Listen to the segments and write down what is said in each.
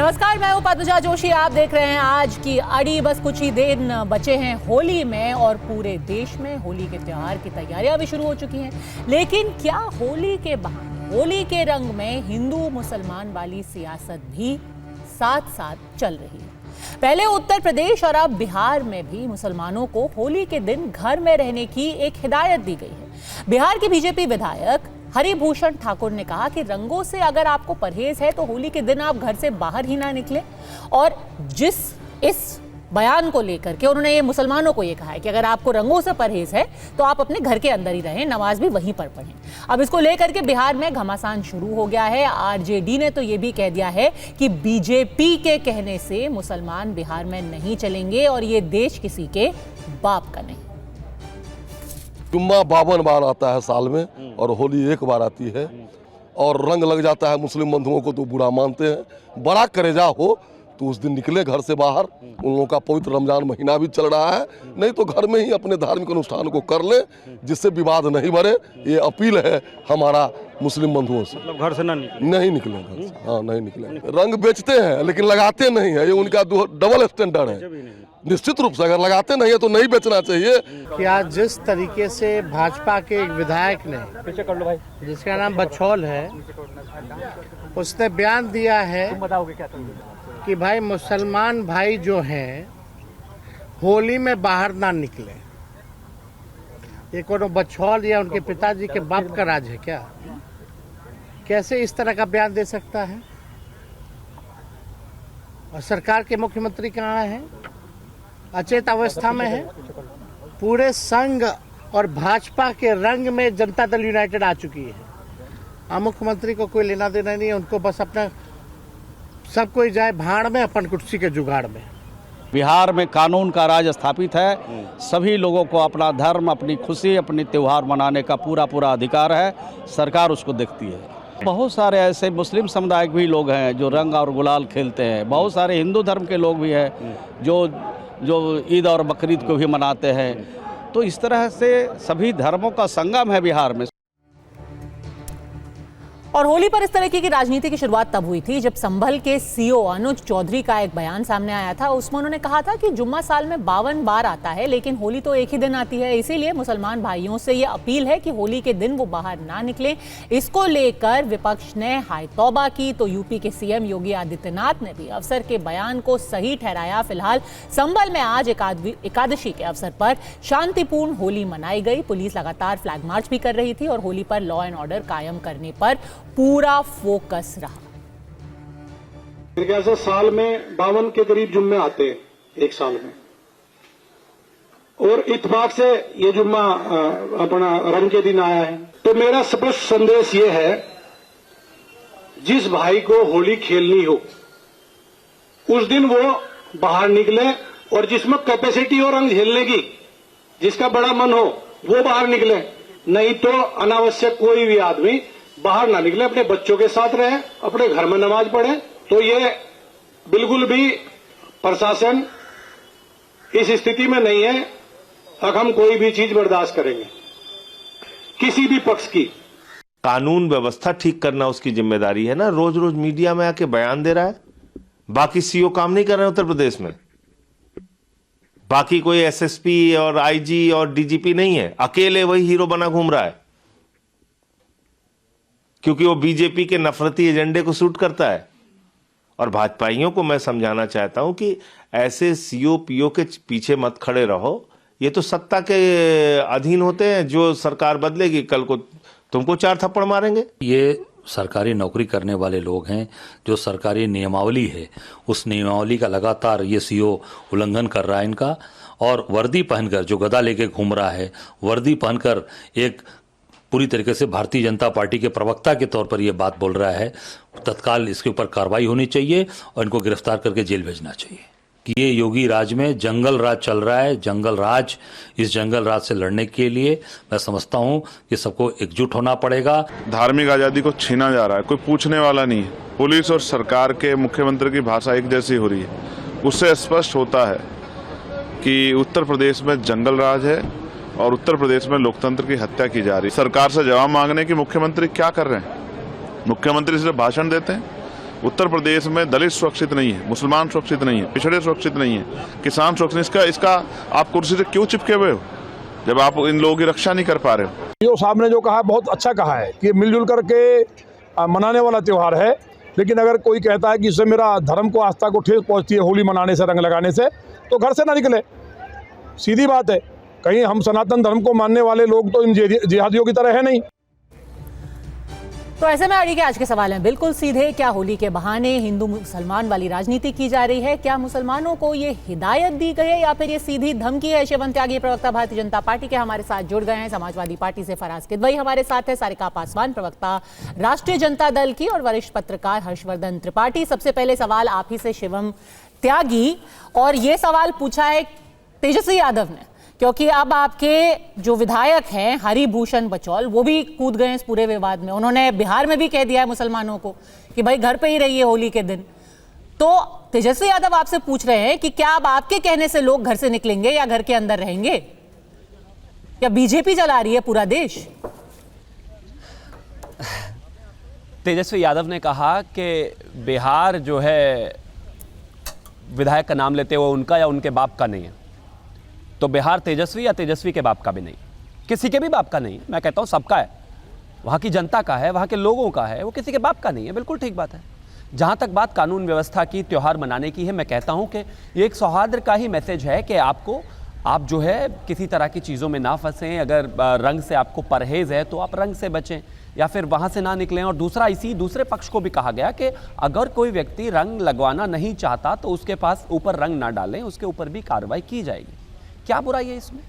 नमस्कार, मैं हूं पद्मजा जोशी। आप देख रहे हैं आज की अड़ी। बस कुछ ही दिन बचे हैं होली में और पूरे देश में होली के त्योहार की तैयारियां भी शुरू हो चुकी हैं। लेकिन क्या होली के बहाने, होली के रंग में हिंदू मुसलमान वाली सियासत भी साथ साथ चल रही है? पहले उत्तर प्रदेश और अब बिहार में भी मुसलमानों को होली के दिन घर में रहने की एक हिदायत दी गई है। बिहार के बीजेपी विधायक हरिभूषण ठाकुर ने कहा कि रंगों से अगर आपको परहेज है तो होली के दिन आप घर से बाहर ही ना निकलें। और इस बयान को लेकर के उन्होंने ये मुसलमानों को ये कहा है कि अगर आपको रंगों से परहेज है तो आप अपने घर के अंदर ही रहें, नमाज भी वहीं पर पढ़ें। अब इसको लेकर के बिहार में घमासान शुरू हो गया है। आरजेडी ने तो ये भी कह दिया है कि बीजेपी के कहने से मुसलमान बिहार में नहीं चलेंगे और ये देश किसी के बाप का नहीं। जुम्मा 52 बार आता है साल में और होली एक बार आती है और रंग लग जाता है। मुस्लिम बंधुओं को तो बुरा मानते हैं। बड़ा करेजा हो तो उस दिन निकले घर से बाहर। उन लोगों का पवित्र रमजान महीना भी चल रहा है, नहीं तो घर में ही अपने धार्मिक अनुष्ठान को कर ले जिससे विवाद नहीं बढ़े। ये अपील है हमारा मुस्लिम बंधुओं से। मतलब घर से नहीं निकले घर से। हाँ, नहीं निकले। रंग बेचते हैं लेकिन लगाते नहीं है, ये उनका डबल स्टैंडर्ड है। निश्चित रूप से अगर लगाते नहीं है तो नहीं बेचना चाहिए। कि आज जिस तरीके से भाजपा के एक विधायक ने, जिसका नाम बछौल है, उसने बयान दिया है कि भाई मुसलमान भाई जो हैं होली में बाहर ना निकले। ये कोनो बछौल या उनके पिताजी के बाप का राज है क्या? कैसे इस तरह का बयान दे सकता है? और सरकार के मुख्यमंत्री कहाँ हैं? अचेत अवस्था में है। पूरे संघ और भाजपा के रंग में जनता दल यूनाइटेड आ चुकी है। अब मुख्यमंत्री को कोई लेना देना नहीं है, उनको बस अपना सब कोई जाए भाड़ में, अपन कुर्सी के जुगाड़ में। बिहार में कानून का राज स्थापित है। सभी लोगों को अपना धर्म, अपनी खुशी, अपनी त्योहार मनाने का पूरा अधिकार है। सरकार उसको देखती है। बहुत सारे ऐसे मुस्लिम समुदाय के भी लोग हैं जो रंग और गुलाल खेलते हैं। बहुत सारे हिंदू धर्म के लोग भी हैं जो ईद और बकरीद को भी मनाते हैं। तो इस तरह से सभी धर्मों का संगम है बिहार में। और होली पर इस तरीके की राजनीति की शुरुआत तब हुई थी जब संभल के सीओ अनुज चौधरी का एक बयान सामने आया था। उसमें उन्होंने कहा था कि जुम्मा साल में 52 बार आता है लेकिन होली तो एक ही दिन आती है। इसीलिए मुसलमान भाइयों से ये अपील है कि होली के दिन वो बाहर ना निकलें। इसको लेकर विपक्ष ने हाय तौबा की तो यूपी के सीएम योगी आदित्यनाथ ने भी अफसर के बयान को सही ठहराया। फिलहाल संभल में आज एकादशी के अवसर पर शांतिपूर्ण होली मनाई गई। पुलिस लगातार फ्लैग मार्च भी कर रही थी और होली पर लॉ एंड ऑर्डर कायम करने पर पूरा फोकस रहा। मेरे ख्याल से साल में 52 के करीब जुम्मे आते हैं एक साल में, और इत्तेफाक से ये जुम्मा अपना रंग के दिन आया है। तो मेरा स्पष्ट संदेश ये है, जिस भाई को होली खेलनी हो उस दिन वो बाहर निकले, और जिसमें कैपेसिटी हो रंग झेलने की, जिसका बड़ा मन हो वो बाहर निकले। नहीं तो अनावश्यक कोई भी आदमी बाहर ना निकले, अपने बच्चों के साथ रहे, अपने घर में नमाज पढ़े। तो ये बिल्कुल भी प्रशासन इस स्थिति में नहीं है अब हम कोई भी चीज बर्दाश्त करेंगे किसी भी पक्ष की। कानून व्यवस्था ठीक करना उसकी जिम्मेदारी है ना। रोज रोज मीडिया में आके बयान दे रहा है। बाकी सीओ काम नहीं कर रहे उत्तर प्रदेश में। बाकी कोई एसएसपी और आईजी और डीजीपी नहीं है, अकेले वही हीरो बना घूम रहा है क्योंकि वो बीजेपी के नफरती एजेंडे को सूट करता है। और भाजपाइयों को मैं समझाना चाहता हूं कि ऐसे सीओ पीओ के पीछे मत खड़े रहो। ये तो सत्ता के अधीन होते हैं। जो सरकार बदलेगी कल को तुमको 4 थप्पड़ मारेंगे। ये सरकारी नौकरी करने वाले लोग हैं। जो सरकारी नियमावली है उस नियमावली का लगातार ये सीओ उल्लंघन कर रहा है इनका। और वर्दी पहनकर जो गदा लेके घूम रहा है, वर्दी पहनकर एक पूरी तरीके से भारतीय जनता पार्टी के प्रवक्ता के तौर पर यह बात बोल रहा है। तत्काल इसके ऊपर कार्रवाई होनी चाहिए और इनको गिरफ्तार करके जेल भेजना चाहिए। कि ये योगी राज में जंगल राज चल रहा है। जंगल राज, इस जंगल राज से लड़ने के लिए मैं समझता हूं कि सबको एकजुट होना पड़ेगा। धार्मिक आज़ादी को छीना जा रहा है, कोई पूछने वाला नहीं है। पुलिस और सरकार के मुख्यमंत्री की भाषा एक जैसी हो रही है। उससे स्पष्ट होता है कि उत्तर प्रदेश में जंगल राज है और उत्तर प्रदेश में लोकतंत्र की हत्या की जा रही है। सरकार से जवाब मांगने की मुख्यमंत्री क्या कर रहे हैं? मुख्यमंत्री सिर्फ भाषण देते हैं। उत्तर प्रदेश में दलित सुरक्षित नहीं है, मुसलमान सुरक्षित नहीं है, पिछड़े सुरक्षित नहीं है, किसान सुरक्षित। इसका आप कुर्सी से क्यों चिपके हुए हो जब आप इन लोगों की रक्षा नहीं कर पा रहे हो? सीओ साहब ने जो कहा बहुत अच्छा कहा है कि मिलजुल करके मनाने वाला त्यौहार है, लेकिन अगर कोई कहता है कि इससे मेरा धर्म को, आस्था को ठेस पहुंचती है होली मनाने से, रंग लगाने से, तो घर से ना निकले। सीधी बात है, कहीं हम सनातन धर्म को मानने वाले लोग तो इन जिहादियों की तरह है नहीं। तो ऐसे में अड़ी के आज के सवाल हैं बिल्कुल सीधे। क्या होली के बहाने हिंदू मुसलमान वाली राजनीति की जा रही है? क्या मुसलमानों को ये हिदायत दी गई है या फिर ये सीधी धमकी है? शिवन त्यागी, प्रवक्ता भारतीय जनता पार्टी के, हमारे साथ जुड़ गए हैं। समाजवादी पार्टी से फराज किदवई हमारे साथ है। सारिका पासवान, प्रवक्ता राष्ट्रीय जनता दल की, और वरिष्ठ पत्रकार हर्षवर्धन त्रिपाठी। सबसे पहले सवाल आप ही से शिवम त्यागी, और ये सवाल पूछा है तेजस्वी यादव ने, क्योंकि अब आपके जो विधायक हैं हरिभूषण बचौल, वो भी कूद गए इस पूरे विवाद में। उन्होंने बिहार में भी कह दिया है मुसलमानों को कि भाई घर पे ही रहिए होली के दिन। तो तेजस्वी यादव आपसे पूछ रहे हैं कि क्या अब आपके कहने से लोग घर से निकलेंगे या घर के अंदर रहेंगे? या बीजेपी चला रही है पूरा देश? तेजस्वी यादव ने कहा कि बिहार जो है विधायक का नाम लेते हुए उनका या उनके बाप का नहीं है, तो बिहार तेजस्वी या तेजस्वी के बाप का भी नहीं, किसी के भी बाप का नहीं। मैं कहता हूँ सबका है, वहाँ की जनता का है, वहाँ के लोगों का है, वो किसी के बाप का नहीं है। बिल्कुल ठीक बात है। जहाँ तक बात कानून व्यवस्था की, त्यौहार मनाने की है, मैं कहता हूँ कि ये एक सौहार्द का ही मैसेज है कि आप जो है किसी तरह की चीज़ों में ना फंसें। अगर रंग से आपको परहेज़ है तो आप रंग से बचें या फिर वहाँ से ना निकलें। और दूसरा, इसी दूसरे पक्ष को भी कहा गया कि अगर कोई व्यक्ति रंग लगवाना नहीं चाहता तो उसके पास ऊपर रंग ना डालें, उसके ऊपर भी कार्रवाई की जाएगी। क्या बुराई है इसमें?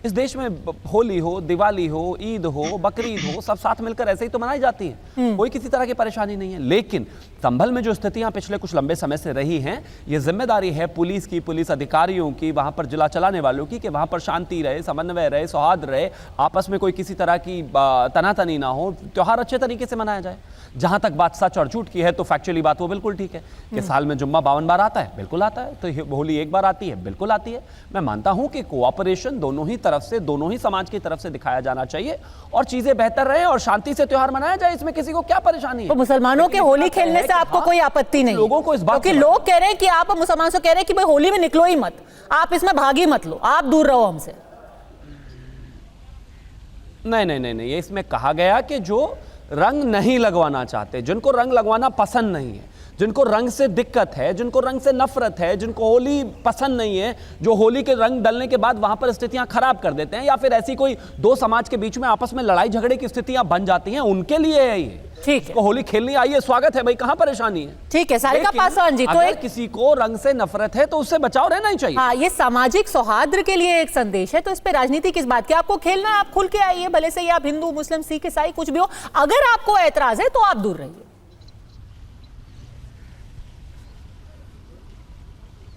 इस देश में होली हो, दिवाली हो, ईद हो, बकरीद हो, सब साथ मिलकर ऐसे ही तो मनाई जाती हैं, कोई किसी तरह की परेशानी नहीं है। लेकिन संभल में जो स्थितियां पिछले कुछ लंबे समय से रही हैं, ये जिम्मेदारी है पुलिस की, पुलिस अधिकारियों की, वहां पर जिला चलाने वालों की, कि वहां पर शांति रहे, समन्वय रहे, सौहार्द रहे, आपस में कोई किसी तरह की तनातनी ना हो, त्योहार अच्छे तरीके से मनाया जाए। जहां तक बात सच और झूठ की है तो फैक्चुअली बात वो बिल्कुल ठीक है कि साल में जुम्मा 52 बार आता है, बिल्कुल आता है। तो होली एक बार आती है, बिल्कुल आती है। मैं मानता हूं कि कोऑपरेशन दोनों ही तरफ से, दोनों ही समाज की तरफ से दिखाया जाना चाहिए और चीजें बेहतर रहे और शांति से त्योहार मनाया जाए। इसमें किसी को क्या परेशानी है? तो मुसलमानों के होली खेलने से आपको कोई आपत्ति नहीं? लोगों को इस बात, क्योंकि लोग कह रहे हैं कि आप मुसलमानों से कह रहे हैं कि भाई होली में निकलो ही मत, आप इसमें भाग ही मत लो, आप दूर रहो हमसे। नहीं, इसमें कहा गया कि जो रंग नहीं लगवाना चाहते, जिनको रंग लगवाना पसंद नहीं है, जिनको रंग से दिक्कत है, जिनको रंग से नफरत है, जिनको होली पसंद नहीं है, जो होली के रंग डलने के बाद वहां पर स्थितियां खराब कर देते हैं या फिर ऐसी कोई दो समाज के बीच में आपस में लड़ाई झगड़े की स्थितियां बन जाती हैं, उनके लिए है ये। ठीक है, होली खेलनी आइए, स्वागत है भाई, कहां परेशानी है? ठीक है। सारिका पासवान जी, तो अगर किसी को रंग से नफरत है तो उससे बचाव रहना ही चाहिए। हाँ, ये सामाजिक सौहार्द के लिए एक संदेश है, तो इस पे राजनीति किस बात की? आपको खेलना है, आप खुल के आइए, भले से आप हिंदू, मुस्लिम, सिख, ईसाई कुछ भी हो। अगर आपको ऐतराज है तो आप दूर रहिए।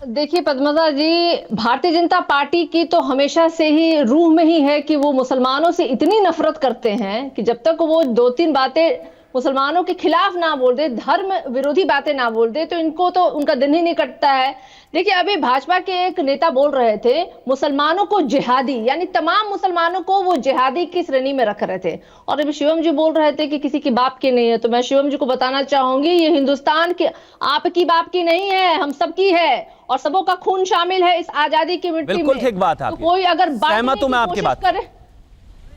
देखिए पद्मजा जी, भारतीय जनता पार्टी की तो हमेशा से ही रूह में ही है कि वो मुसलमानों से इतनी नफरत करते हैं कि जब तक वो दो तीन बातें मुसलमानों के खिलाफ ना बोल दे, धर्म विरोधी बातें ना बोल दे, तो इनको तो उनका दिन ही नहीं कटता है। देखिए अभी भाजपा के एक नेता बोल रहे थे मुसलमानों को जिहादी, यानी तमाम मुसलमानों को वो जिहादी की श्रेणी में रख रहे थे। और अभी शिवम जी बोल रहे थे कि किसी की बाप की नहीं है, तो मैं शिवम जी को बताना चाहूंगी ये हिंदुस्तान के आपकी बाप की नहीं है, हम सबकी है और सबों का खून शामिल है इस आजादी की मिट्टी में। बिल्कुल ठीक बात है। तो कोई अगर सहमत हूं मैं आपकी बात करे,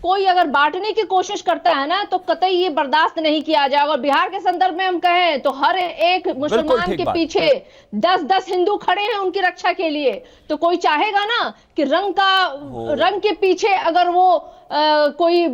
कोई अगर बांटने की कोशिश करता है ना, तो कतई ये बर्दाश्त नहीं किया जाएगा। और बिहार के संदर्भ में हम कहें तो हर एक मुसलमान के पीछे 10-10 हिंदू खड़े हैं उनकी रक्षा के लिए। तो कोई चाहेगा ना कि रंग के पीछे अगर वो कोई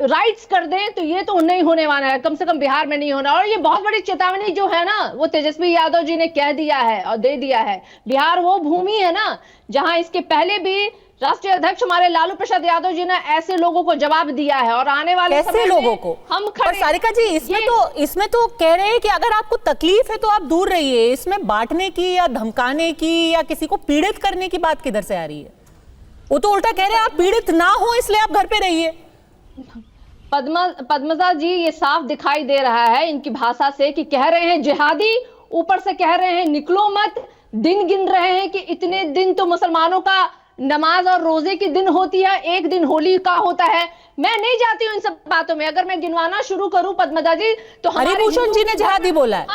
राइट्स कर दें, तो ये तो नहीं होने वाला है, कम से कम बिहार में नहीं होना। और ये बहुत बड़ी चेतावनी जो है ना, वो तेजस्वी यादव जी ने कह दिया है और दे दिया है। बिहार वो भूमि है ना जहां इसके पहले भी राष्ट्रीय अध्यक्ष हमारे लालू प्रसाद यादव जी ने ऐसे लोगों को जवाब दिया है और आने वाले ऐसे लोगों को हम खड़े। सारिका जी, इसमें तो कह रहे हैं कि अगर आपको तकलीफ है तो आप दूर रहिए। इसमें बांटने की या धमकाने की या किसी को पीड़ित करने की बात किधर से आ रही है? वो तो उल्टा कह रहे हैं आप पीड़ित ना हो इसलिए आप घर पे रहिए। पद्मजा जी, ये साफ दिखाई दे रहा है इनकी भाषा से कि कह रहे हैं जिहादी, ऊपर से कह रहे हैं निकलो मत, दिन गिन रहे हैं कि इतने दिन तो मुसलमानों का नमाज और रोजे की दिन होती है, एक दिन होली का होता है। मैं नहीं जाती हूँ इन सब बातों में। अगर मैं गिनवाना शुरू करूं पद्मजा जी तो हरिभूषण जी ने जिहादी बोला है।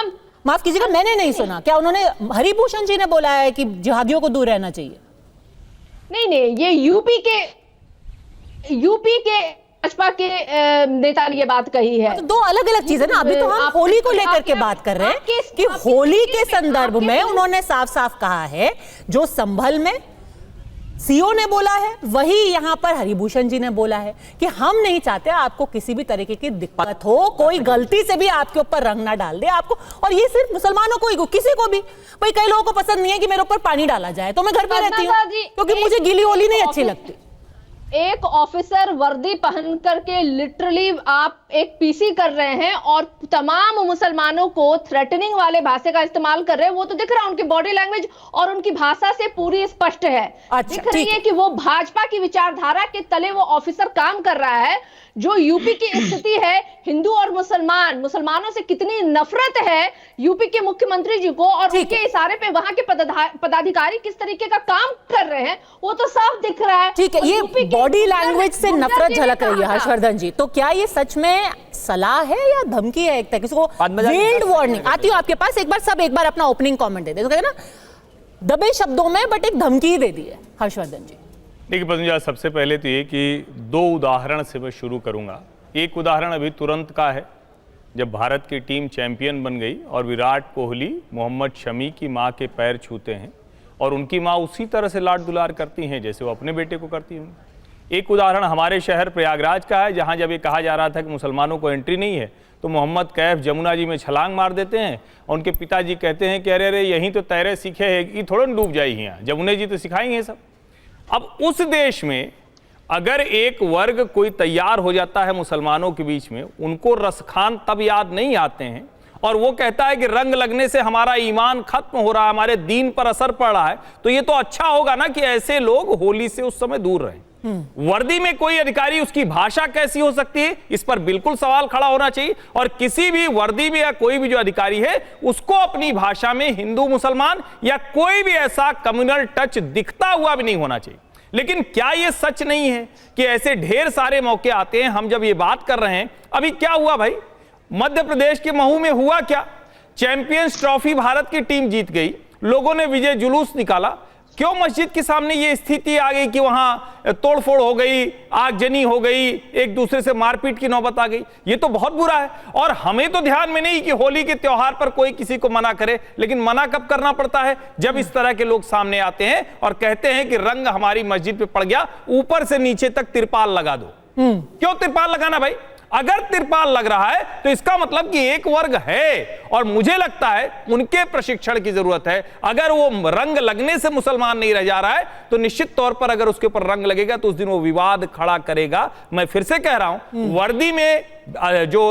माफ कीजिएगा, मैंने नहीं सुना। क्या उन्होंने, हरिभूषण जी ने बोला है कि जिहादियों को दूर रहना चाहिए? नहीं, ये यूपी के भाजपा के नेता ने ये बात कही है। तो दो अलग अलग चीजें ना। अभी तो हम होली को लेकर के बात कर रहे हैं कि होली के संदर्भ में उन्होंने साफ साफ कहा है, जो संभल में सीओ ने बोला है वही यहां पर हरिभूषण जी ने बोला है कि हम नहीं चाहते आपको किसी भी तरीके की दिक्कत हो, कोई गलती से भी आपके ऊपर रंग ना डाल दे आपको। और ये सिर्फ मुसलमानों को ही, किसी को भी। भाई कई लोगों को पसंद नहीं है कि मेरे ऊपर पानी डाला जाए, तो मैं घर पे रहती हूँ क्योंकि मुझे गीली होली नहीं अच्छी लगती। एक ऑफिसर वर्दी पहन करके लिटरली आप एक पीसी कर रहे हैं और तमाम मुसलमानों को थ्रेटनिंग वाले भाषा का इस्तेमाल कर रहे हैं। वो तो दिख रहा है, उनकी बॉडी लैंग्वेज और उनकी भाषा से पूरी स्पष्ट है। दिख रही है कि वो भाजपा की विचारधारा के तले वो ऑफिसर काम कर रहा है। जो यूपी की स्थिति है, हिंदू और मुसलमानों से कितनी नफरत है यूपी के मुख्यमंत्री जी को, और उनके इशारे पे वहां के पदाधिकारी किस तरीके का काम कर रहे हैं, वो तो साफ दिख रहा है। ठीक है, ये बॉडी लैंग्वेज से नफरत झलक रही है हर्षवर्धन जी। तो क्या ये सच में सलाह है या धमकी है? एक किसी को वेल्ड वार्निंग आती हो आपके पास? एक बार अपना ओपनिंग कमेंट दे दे, तो कहते ना दबे शब्दों में बट एक धमकी दे दी है हर्षवर्धन जी। देखिए पद्मजा, सबसे पहले तो ये कि दो उदाहरण से मैं शुरू करूंगा। एक उदाहरण अभी तुरंत का है, जब भारत की टीम चैंपियन बन गई और विराट कोहली मोहम्मद शमी की मां के पैर छूते हैं और उनकी मां उसी तरह से लाड दुलार करती हैं जैसे वो अपने बेटे को करती हैं। एक उदाहरण हमारे शहर प्रयागराज का है, जहां जब ये कहा जा रहा था कि मुसलमानों को एंट्री नहीं है, तो मोहम्मद कैफ जमुना जी में छलांग मार देते हैं और उनके पिताजी कहते हैं कि अरे यहीं तो तैरे सीखे है, ये थोड़ा डूब जाए, यहाँ जमुना जी तो सिखाएंगे सब। अब उस देश में अगर एक वर्ग कोई तैयार हो जाता है मुसलमानों के बीच में, उनको रसखान तब याद नहीं आते हैं और वो कहता है कि रंग लगने से हमारा ईमान खत्म हो रहा है, हमारे दीन पर असर पड़ रहा है, तो ये तो अच्छा होगा ना कि ऐसे लोग होली से उस समय दूर रहें। वर्दी में कोई अधिकारी, उसकी भाषा कैसी हो सकती है, इस पर बिल्कुल सवाल खड़ा होना चाहिए। और किसी भी वर्दी में या कोई भी जो अधिकारी है, उसको अपनी भाषा में हिंदू मुसलमान या कोई भी ऐसा कम्युनल टच दिखता हुआ भी नहीं होना चाहिए। लेकिन क्या यह सच नहीं है कि ऐसे ढेर सारे मौके आते हैं? हम जब ये बात कर रहे हैं, अभी क्या हुआ भाई, मध्य प्रदेश के महू में हुआ क्या? चैंपियंस ट्रॉफी भारत की टीम जीत गई, लोगों ने विजय जुलूस निकाला, क्यों मस्जिद के सामने ये स्थिति आ गई कि वहां तोड़फोड़ हो गई, आगजनी हो गई, एक दूसरे से मारपीट की नौबत आ गई? ये तो बहुत बुरा है। और हमें तो ध्यान में नहीं कि होली के त्योहार पर कोई किसी को मना करे, लेकिन मना कब करना पड़ता है? जब इस तरह के लोग सामने आते हैं और कहते हैं कि रंग हमारी मस्जिद पे पड़ गया, ऊपर से नीचे तक तिरपाल लगा दो। क्यों तिरपाल लगाना भाई? अगर तिरपाल लग रहा है तो इसका मतलब कि एक वर्ग है और मुझे लगता है उनके प्रशिक्षण की जरूरत है। अगर वो रंग लगने से मुसलमान नहीं रह जा रहा है तो निश्चित तौर पर अगर उसके ऊपर रंग लगेगा तो उस दिन वो विवाद खड़ा करेगा। मैं फिर से कह रहा हूं, वर्दी में जो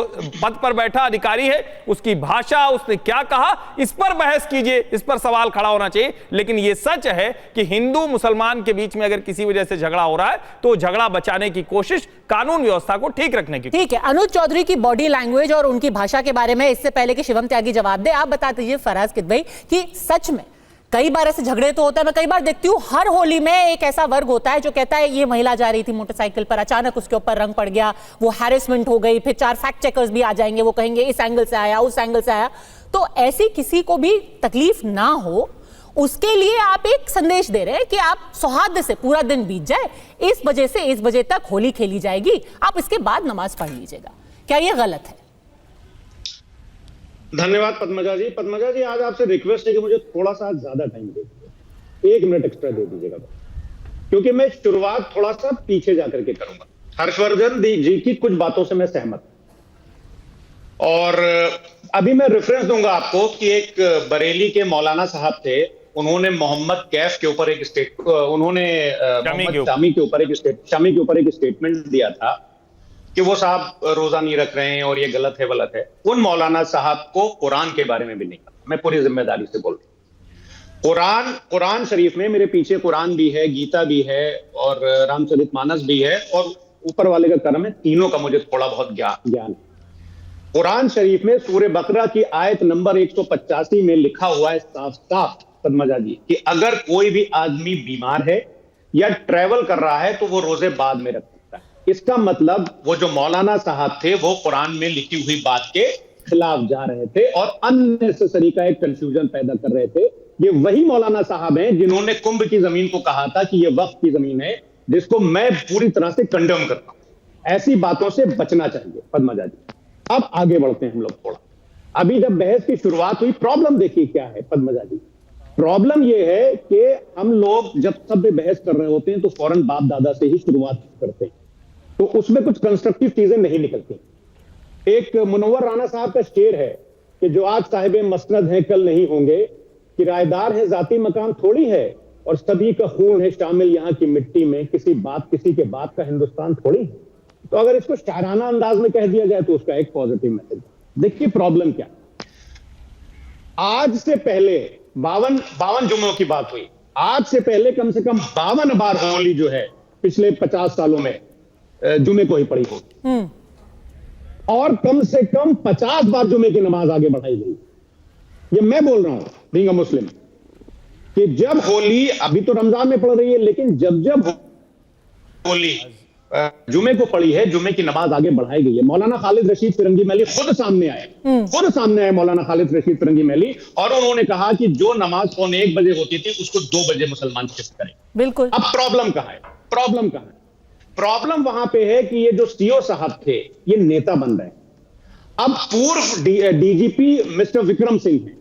पद पर बैठा अधिकारी है उसकी भाषा, उसने क्या कहा, इस पर बहस कीजिए, इस पर सवाल खड़ा होना चाहिए। लेकिन यह सच है कि हिंदू मुसलमान के बीच में अगर किसी वजह से झगड़ा हो रहा है तो झगड़ा बचाने की कोशिश, कानून व्यवस्था को ठीक रखने की। ठीक है, अनुज चौधरी की बॉडी लैंग्वेज और उनकी भाषा के बारे में इससे पहले कि शिवम त्यागी जवाब दे, आप बता दीजिए फराज किदवई कि सच में कई बार ऐसे झगड़े तो होता है। मैं कई बार देखती हूँ हर होली में एक ऐसा वर्ग होता है जो कहता है ये महिला जा रही थी मोटरसाइकिल पर, अचानक उसके ऊपर रंग पड़ गया, वो हैरेसमेंट हो गई, फिर 4 फैक्ट चेकर्स भी आ जाएंगे, वो कहेंगे इस एंगल से आया, उस एंगल से आया। तो ऐसी किसी को भी तकलीफ ना हो उसके लिए आप एक संदेश दे रहे हैं कि आप सौहार्द से पूरा दिन बीत जाए, इस वजह से इस बजे तक होली खेली जाएगी, आप इसके बाद नमाज पढ़ लीजिएगा। क्या ये गलत है? धन्यवाद पद्मजा जी। पद्मजा जी, आज आपसे रिक्वेस्ट है कि मुझे थोड़ा सा ज्यादा टाइम दे दीजिए, 1 मिनट एक्स्ट्रा दे दीजिएगा, क्योंकि मैं शुरुआत थोड़ा सा पीछे जाकर के करूंगा। हर्षवर्धन जी की कुछ बातों से मैं सहमत हूं और अभी मैं रेफरेंस दूंगा आपको कि एक बरेली के मौलाना साहब थे, उन्होंने मोहम्मद कैफ के ऊपर एक शामी के ऊपर एक स्टेटमेंट दिया था कि वो साहब रोजा नहीं रख रहे हैं और ये गलत है, गलत है। उन मौलाना साहब को कुरान के बारे में भी नहीं पता, मैं पूरी जिम्मेदारी से बोल रहा हूं। कुरान शरीफ में मेरे पीछे कुरान भी है, गीता भी है और रामचरितमानस भी है और ऊपर वाले का कर्म है, तीनों का मुझे थोड़ा बहुत ज्ञान है। कुरान शरीफ में सूरह बकरा की आयत नंबर 185 में लिखा हुआ है साफ साफ पद्मजा जी कि अगर कोई भी आदमी बीमार है या ट्रैवल कर रहा है तो वो रोजे बाद में रख सकता है। इसका मतलब वो जो मौलाना साहब थे वो कुरान में लिखी हुई बात के खिलाफ जा रहे थे और अननेसेसरी का एक कंफ्यूजन पैदा कर रहे थे। ये वही मौलाना साहब हैं जिन्होंने कुंभ की जमीन को कहा था कि ये वक्फ की जमीन है, जिसको मैं पूरी तरह से कंडेम करता हूं। ऐसी बातों से बचना चाहिए पद्मजा जी। अब आगे बढ़ते हैं हम लोग थोड़ा। अभी जब बहस की शुरुआत हुई, प्रॉब्लम देखिए क्या है पद्मजा जी। प्रॉब्लम यह है कि हम लोग जब सब बहस कर रहे होते हैं तो फौरन बाप दादा से ही शुरुआत करते हैं, तो उसमें कुछ कंस्ट्रक्टिव चीजें नहीं निकलती। एक मुनव्वर राना साहब का शेर है कि जो आज साहिब मसनद हैं कल नहीं होंगे, किराएदार है जाती मकान थोड़ी है और सभी का खून है शामिल यहां की मिट्टी में, किसी के बात का हिंदुस्तान थोड़ी है। तो अगर इसको शायराना अंदाज में कह दिया जाए तो उसका एक पॉजिटिव मैसेज। देखिए प्रॉब्लम क्या, आज से पहले 52 जुम्मों की बात हुई, आज से पहले कम से कम 52 बार होली जो है पिछले 50 सालों में जुमे को ही पड़ी होगी और कम से कम 50 बार जुमे की नमाज आगे बढ़ाई गई। ये मैं बोल रहा हूं बीइंग अ मुस्लिम कि जब होली, अभी तो रमजान में पड़ रही है, लेकिन जब होली जुमे को पड़ी है, जुमे की नमाज आगे बढ़ाई गई है। मौलाना खालिद रशीद फिरंगी महली खुद सामने आए मौलाना खालिद रशीद फिरंगी महली, और उन्होंने कहा कि जो नमाज 1:15 बजे होती थी उसको 2 बजे मुसलमान शिफ्ट करें। बिल्कुल। अब प्रॉब्लम कहां है? प्रॉब्लम वहां पे है कि ये जो सीओ साहब थे ये नेता बन रहे हैं। अब पूर्व डीजीपी मिस्टर विक्रम सिंह हैं,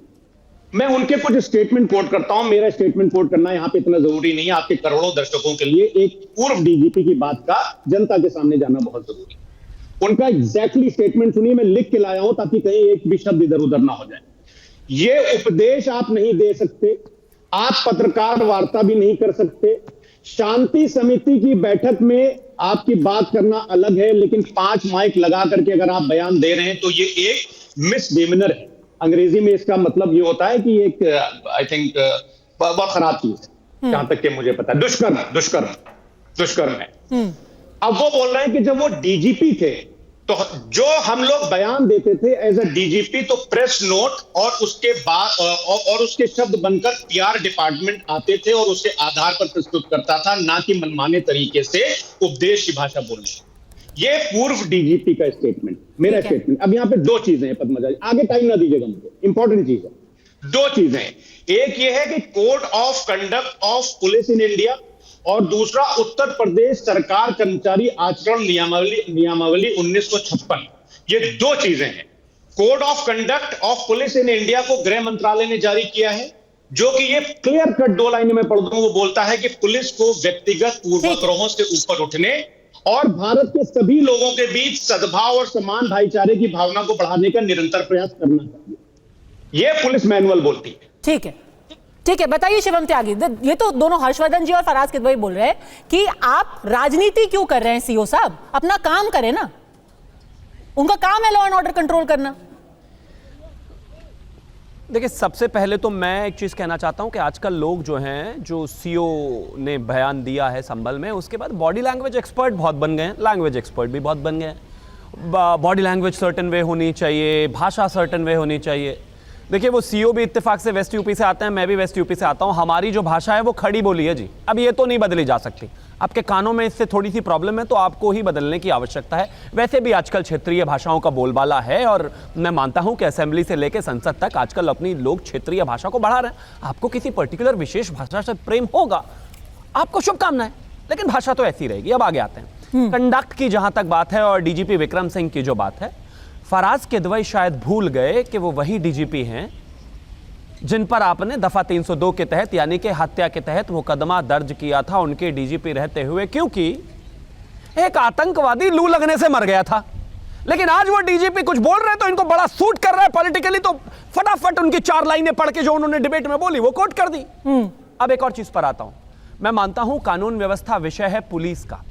मैं उनके कुछ स्टेटमेंट कोट करता हूं। मेरा स्टेटमेंट कोट करना यहां पे इतना जरूरी नहीं है, आपके करोड़ों दर्शकों के लिए एक पूर्व डीजीपी की बात का जनता के सामने जाना बहुत जरूरी है। उनका एग्जैक्टली स्टेटमेंट सुनिए, मैं लिख के लाया हूं ताकि कहीं एक भी शब्द इधर उधर ना हो जाए। ये उपदेश आप नहीं दे सकते, आप पत्रकार वार्ता भी नहीं कर सकते। शांति समिति की बैठक में आपकी बात करना अलग है, लेकिन 5 माइक लगा करके अगर आप बयान दे रहे हैं तो ये एक मिसडिमिनर है। अंग्रेजी में इसका मतलब ये होता है कि एक आई थिंक बहुत खराब चीज है, जहां तक कि मुझे पता है। दुष्कर्म है। अब वो बोल रहे हैं कि जब वो डीजीपी थे तो जो हम लोग बयान देते थे एज अ डीजीपी, तो प्रेस नोट और उसके बाद और उसके शब्द बनकर पीआर डिपार्टमेंट आते थे और उसके आधार पर प्रस्तुत करता था, ना कि मनमाने तरीके से उपदेश की भाषा बोलने। ये पूर्व डीजीपी का स्टेटमेंट, मेरा स्टेटमेंट। अब यहां पे 2 चीजें हैं पद्मजा जी, आगे टाइम ना दीजिएगा मुझे, इंपॉर्टेंट चीज है। 2 चीजें हैं, एक ये है कि code of conduct of police in India और दूसरा उत्तर प्रदेश सरकार कर्मचारी आचरण नियमावली 1956। ये 2 चीजें हैं। Code of conduct of police in India को गृह मंत्रालय ने जारी किया है, जो कि ये क्लियर कट 2 लाइनों में पढ़ दूं, वो बोलता है कि पुलिस को व्यक्तिगत पूर्वाग्रहों से ऊपर उठने और भारत के सभी लोगों के बीच सद्भाव और समान भाईचारे की भावना को बढ़ाने का निरंतर प्रयास करना चाहिए। ये पुलिस मैनुअल बोलती है। ठीक है, बताइए शिवम त्यागी, ये तो दोनों हर्षवर्धन जी और फराज किदवई बोल रहे हैं कि आप राजनीति क्यों कर रहे हैं? सीओ साहब अपना काम करें ना, उनका काम है लॉ एंड ऑर्डर कंट्रोल करना। देखिए, सबसे पहले तो मैं एक चीज़ कहना चाहता हूं कि आजकल लोग जो हैं, जो सीओ ने बयान दिया है संभल में, उसके बाद बॉडी लैंग्वेज एक्सपर्ट बहुत बन गए हैं, लैंग्वेज एक्सपर्ट भी बहुत बन गए हैं। बॉडी लैंग्वेज सर्टेन वे होनी चाहिए, भाषा सर्टेन वे होनी चाहिए। देखिए, वो सीओ भी इत्तेफाक से वेस्ट यूपी से आते हैं, मैं भी वेस्ट यूपी से आता हूं। हमारी जो भाषा है वो खड़ी बोली है जी, अब ये तो नहीं बदली जा सकती। आपके कानों में इससे थोड़ी सी प्रॉब्लम है तो आपको ही बदलने की आवश्यकता है। वैसे भी आजकल क्षेत्रीय भाषाओं का बोलबाला है और मैं मानता हूं कि असेंबली से लेकर संसद तक आजकल अपनी लोग क्षेत्रीय भाषा को बढ़ा रहे हैं। आपको किसी पर्टिकुलर विशेष भाषा से प्रेम होगा, आपको शुभकामनाएं, लेकिन भाषा तो ऐसी रहेगी। अब आगे आते हैं कंडक्ट की जहां तक बात है और डीजीपी विक्रम सिंह की जो बात है, फराज किदवई शायद भूल गए कि वो वही डीजीपी हैं जिन पर आपने दफा 302 के तहत यानी कि हत्या के तहत मुकदमा दर्ज किया था उनके डीजीपी रहते हुए, क्योंकि एक आतंकवादी लू लगने से मर गया था। लेकिन आज वो डीजीपी कुछ बोल रहे हैं तो इनको बड़ा सूट कर रहा है पॉलिटिकली, तो फटाफट उनकी 4 लाइनें पढ़ के जो उन्होंने डिबेट में बोली वो कोट कर दी। अब एक और चीज पर आता हूं। मैं मानता हूं कानून व्यवस्था विषय है पुलिस का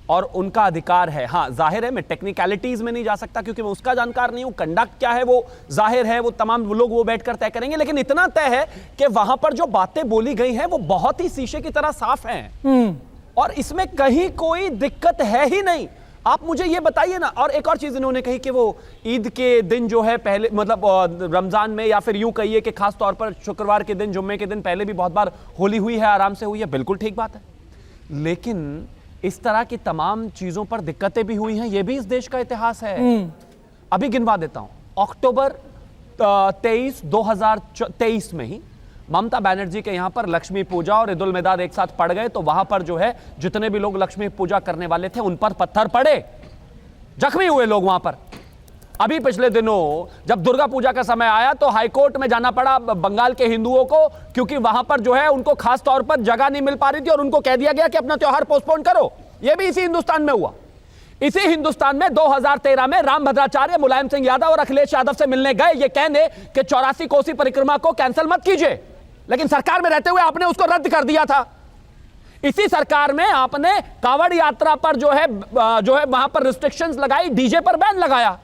और उनका अधिकार है। हाँ, जाहिर है मैं टेक्निकलिटीज में नहीं जा सकता क्योंकि मैं उसका जानकार नहीं हूं। कंडक्ट क्या है वो जाहिर है, वो तमाम लोग वो बैठकर तय करेंगे, लेकिन इतना तय है कि वहां पर जो बातें बोली गई हैं वो बहुत ही शीशे की तरह साफ हैं और इसमें कहीं कोई दिक्कत है ही नहीं। आप मुझे ये बताइए ना। और एक और चीज इन्होंने कही कि वो ईद के दिन जो है पहले, मतलब रमजान में, या फिर यूं कहिए कि खास तौर पर शुक्रवार के दिन, जुम्मे के दिन पहले भी बहुत बार होली हुई है, आराम से हुई है, बिल्कुल ठीक बात है। लेकिन इस तरह की तमाम चीजों पर दिक्कतें भी हुई हैं, ये भी इस देश का इतिहास है। अभी गिनवा देता हूं। अक्टूबर 23, 2023 में ही ममता बनर्जी के यहां पर लक्ष्मी पूजा और ईद उल मिलाद एक साथ पड़ गए, तो वहां पर जो है जितने भी लोग लक्ष्मी पूजा करने वाले थे उन पर पत्थर पड़े, जख्मी हुए लोग वहां पर। अभी पिछले दिनों जब दुर्गा पूजा का समय आया तो हाईकोर्ट में जाना पड़ा बंगाल के हिंदुओं को, क्योंकि वहां पर जो है उनको खास तौर पर जगह नहीं मिल पा रही थी और उनको कह दिया गया कि अपना त्योहार पोस्टपोन करो। यह भी इसी हिंदुस्तान में हुआ। इसी हिंदुस्तान में 2013 में राम भद्राचार्य मुलायम सिंह यादव और अखिलेश यादव से मिलने गए ये कहने कि 84 कोसी परिक्रमा को कैंसिल मत कीजिए, लेकिन सरकार में रहते हुए आपने उसको रद्द कर दिया था। इसी सरकार में आपने कांवड़ यात्रा पर जो है वहां पर रिस्ट्रिक्शंस लगाई, डीजे पर बैन लगाया,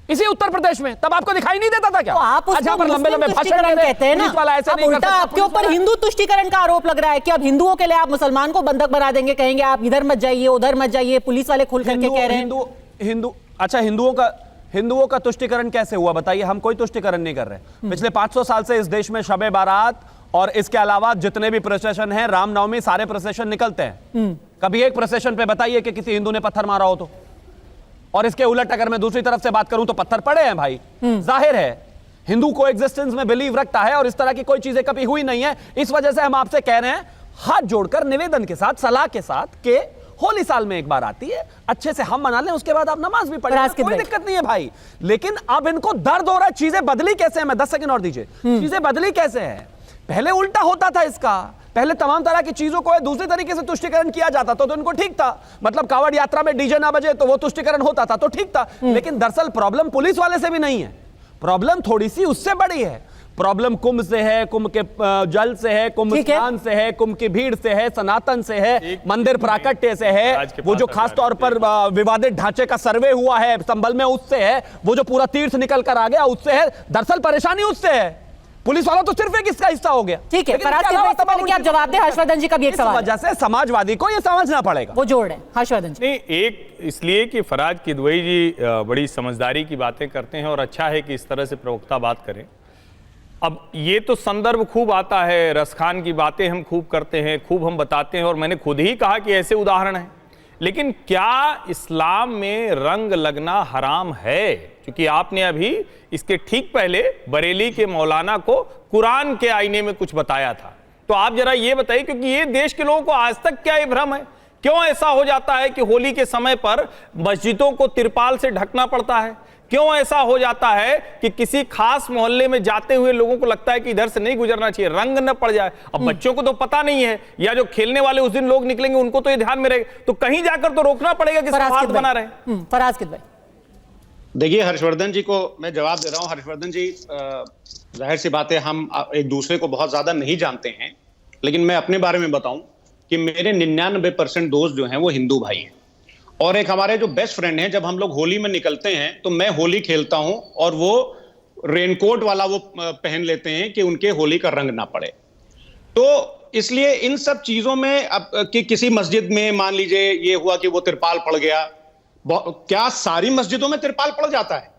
इसी उत्तर प्रदेश में। तब आपको दिखाई नहीं देता था क्या? तो आप उसको लंबे भाषण कहते हैं ना, अब उल्टा आपके ऊपर हिंदू तुष्टीकरण का आरोप लग रहा है कि अब हिंदुओं के लिए आप मुसलमान को बंधक बना देंगे, कहेंगे आप इधर मत जाइए उधर मत जाइए, पुलिस वाले खुल करके कह रहे हैं। अच्छा, हिंदुओं का तुष्टीकरण कैसे हुआ बताइए? हम कोई तुष्टीकरण नहीं कर रहे। पिछले 500 साल से इस देश में शबे बारात और इसके अलावा जितने भी प्रोसेशन हैं, रामनवमी, सारे प्रोसेशन निकलते हैं। कभी एक प्रोसेशन पे बताइए कि किसी हिंदू ने पत्थर मारा हो तो? और इसके उलट अगर मैं दूसरी तरफ से बात करूं तो पत्थर पड़े हैं भाई। जाहिर है हिंदू को एग्जिस्टेंस में बिलीव रखता है और इस तरह की कोई चीजें कभी हुई नहीं है। इस वजह से हम आपसे कह रहे हैं, हाथ जोड़कर निवेदन के साथ, सलाह के साथ, कि होली साल में एक बार आती है, अच्छे से हम मना लें, उसके बाद आप नमाज भी पढ़ें, कोई दिक्कत नहीं है भाई। लेकिन अब इनको दर्द हो रहा है, चीजें बदली कैसे है? मैं 10 सेकंड और दीजिए। चीजें बदली कैसे है? पहले उल्टा होता था इसका, पहले तमाम तरह की चीजों को दूसरे तरीके से तुष्टीकरण किया जाता तो इनको ठीक था। मतलब कावड़ यात्रा में डीजे ना बजे तो वो तुष्टीकरण होता था तो ठीक था। लेकिन दरअसल प्रॉब्लम पुलिस वाले से भी नहीं है, प्रॉब्लम थोड़ी सी उससे बड़ी है। प्रॉब्लम कुंभ से है, कुंभ के जल से है, कुंभ स्नान से है, कुंभ की भीड़ से है, सनातन से है, मंदिर प्राकट्य से है, वो जो खास तौर पर विवादित ढांचे का सर्वे हुआ है संभल में उससे है, वो जो पूरा तीर्थ निकल कर आ गया उससे है। दरअसल परेशानी उससे है, पुलिस वाला तो सिर्फ एक इसका हिस्सा हो गया। ठीक है, आप जवाब दें हर्षवर्धन जी का भी एक सवाल। वजह से समाजवादी को ये समझना पड़ेगा, वो जोड़ है हर्षवर्धन जी। नहीं, एक इसलिए कि फराज किदवई जी बड़ी समझदारी की बातें करते हैं और अच्छा है कि इस तरह से प्रवक्ता बात करें। अब ये तो संदर्भ खूब आता है, रसखान की बातें हम खूब करते हैं, खूब हम बताते हैं और मैंने खुद ही कहा कि ऐसे उदाहरण हैं। लेकिन क्या इस्लाम में रंग लगना हराम है? क्योंकि आपने अभी इसके ठीक पहले बरेली के मौलाना को कुरान के आईने में कुछ बताया था, तो आप जरा ये बताइए, क्योंकि ये देश के लोगों को आज तक क्या ये भ्रम है, क्यों ऐसा हो जाता है कि होली के समय पर मस्जिदों को तिरपाल से ढकना पड़ता है? क्यों ऐसा हो जाता है कि किसी खास मोहल्ले में जाते हुए लोगों को लगता है कि इधर से नहीं गुजरना चाहिए, रंग न पड़ जाए? अब बच्चों को तो पता नहीं है, या जो खेलने वाले उस दिन लोग निकलेंगे उनको तो ये ध्यान में रहेगा, तो कहीं जाकर तो रोकना पड़ेगा कि सौहार्द बना रहे। फराज किदवई, देखिए, हर्षवर्धन जी को मैं जवाब दे रहा हूं। हर्षवर्धन जी, जाहिर सी बात है हम एक दूसरे को बहुत ज्यादा नहीं जानते हैं, लेकिन मैं अपने बारे में बताऊं कि मेरे 99% दोस्त जो हैं वो हिंदू भाई हैं, और एक हमारे जो बेस्ट फ्रेंड हैं, जब हम लोग होली में निकलते हैं तो मैं होली खेलता हूं और वो रेनकोट वाला वो पहन लेते हैं कि उनके होली का रंग ना पड़े। तो इसलिए इन सब चीजों में अब कि किसी मस्जिद में मान लीजिए ये हुआ कि वो तिरपाल पड़ गया, क्या सारी मस्जिदों में तिरपाल पड़ जाता है?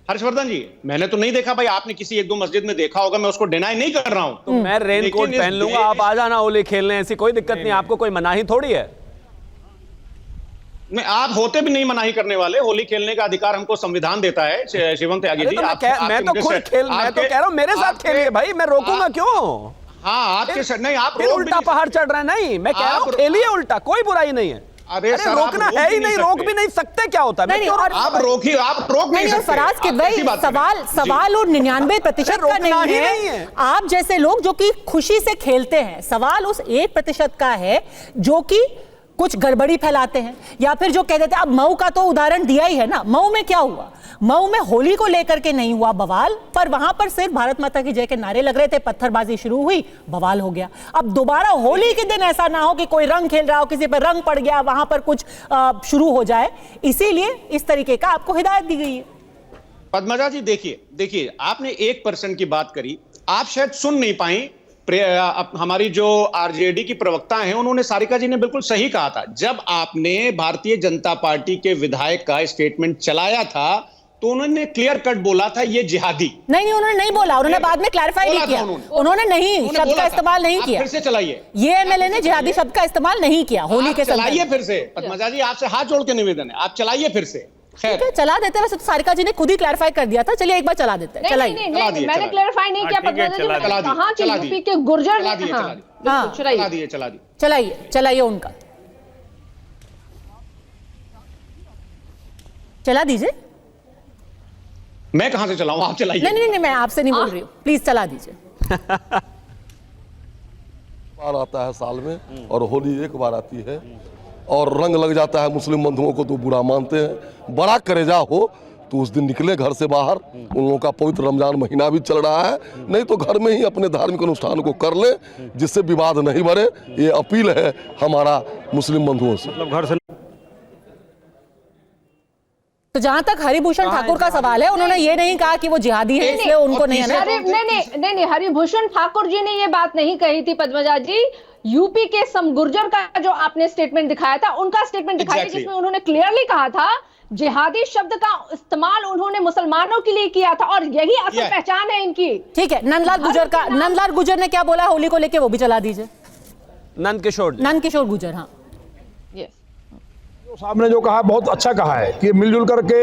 हर्षवर्धन जी, मैंने तो नहीं देखा भाई, आपने किसी एक दो मस्जिद में देखा होगा, मैं उसको डिनाई नहीं कर रहा हूं। तो मैं रेनकोट पहन लूंगा, आप आ जाना होली खेलने, ऐसी कोई दिक्कत नहीं, आपको कोई मनाही थोड़ी है। नहीं, आप होते भी नहीं मनाही करने वाले, होली खेलने का अधिकार हमको संविधान देता है। शिवम त्यागी जी, मैं तो कह रहा हूं मेरे साथ खेलिए भाई, मैं रोकूंगा क्यों? हाँ, आपके नहीं, आप उल्टा पहाड़ चढ़ रहे हैं। नहीं, मैं कह रहा हूं खेलिए उल्टा, कोई बुराई नहीं है। अरे रोकना है ही नहीं, रोक भी नहीं सकते, क्या होता है? आप रोक नहीं सकते। फराज किदवई, सवाल और 99% का नहीं है। आप जैसे लोग जो कि खुशी से खेलते हैं, सवाल उस 1% का है जो कि कुछ गड़बड़ी फैलाते हैं, या फिर जो कह देते हैं। अब मऊ का तो उदाहरण दिया ही है ना, मऊ में क्या हुआ? मऊ में होली को लेकर के नहीं हुआ बवाल, पर वहां पर सिर्फ भारत माता की जय के नारे लग रहे थे, पत्थरबाजी शुरू हुई, बवाल हो गया। अब दोबारा होली के दिन ऐसा ना हो कि कोई रंग खेल रहा हो, किसी पर रंग पड़ गया, वहां पर कुछ शुरू हो जाए, इसीलिए इस तरीके का आपको हिदायत दी गई है। पद्मजा जी, देखिए आपने 1% की बात करी, आप शायद सुन नहीं पाई। हमारी जो आरजेडी की प्रवक्ता हैं, उन्होंने, सारिका जी ने बिल्कुल सही कहा था, जब आपने भारतीय जनता पार्टी के विधायक का स्टेटमेंट चलाया था तो उन्होंने क्लियर कट बोला था ये जिहादी। नहीं, उन्होंने नहीं बोला, उन्होंने बाद में क्लैरिफाई भी किया, उन्होंने नहीं शब्द का इस्तेमाल नहीं किया। फिर से चलाइए, ये एमएलए ने जिहादी शब्द का इस्तेमाल नहीं किया होली के समय। चलाइए फिर से, पद्मजा जी आपसे हाथ जोड़ के निवेदन है, आप चलाइए फिर से। ठीक है, चला देते हैं। वैसे तो सारिका जी ने खुद ही क्लैरिफाई कर दिया था, चलिए एक बार चला देते हैं। चलाइए। नहीं, मैंने क्लैरिफाई नहीं किया पद्मा जी, मैंने कहा कि यूपी के गुर्जर चलाइए उनका, चला दीजिए। मैं कहां से चलाऊं, आप चलाइए। नहीं, मैं आपसे नहीं बोल रही हूँ, प्लीज चला दीजिए। बार आता है साल में और होली एक बार आती है और रंग लग जाता है मुस्लिम बंधुओं को तो बुरा मानते हैं। बड़ा करेजा हो तो उस दिन निकले घर से बाहर। उन लोगों का पवित्र रमजान महीना भी चल रहा है, नहीं तो घर में ही अपने धार्मिक अनुष्ठान को कर ले, जिससे विवाद नहीं बढ़े। ये अपील है हमारा मुस्लिम बंधुओं से। मतलब घर से तो जहां तक हरिभूषण ठाकुर का सवाल है, उन्होंने ये नहीं कहा कि वो जिहादी है इसलिए उनको नहीं आना। नहीं, हरिभूषण ठाकुर जी ने ये बात नहीं कही थी पद्मजा जी। यूपी के समगुर्जर का जो आपने स्टेटमेंट दिखाया था, उनका स्टेटमेंट दिखाया जिसमें उन्होंने क्लियरली कहा था जिहादी शब्द का इस्तेमाल उन्होंने मुसलमानों के लिए किया था और यही असल पहचान है इनकी। ठीक है, नंदलाल गुर्जर ने क्या बोला होली को लेके, वो भी चला दीजिए। नंद किशोर गुर्जर, हाँ साहब ने जो कहा बहुत अच्छा कहा है कि मिलजुल करके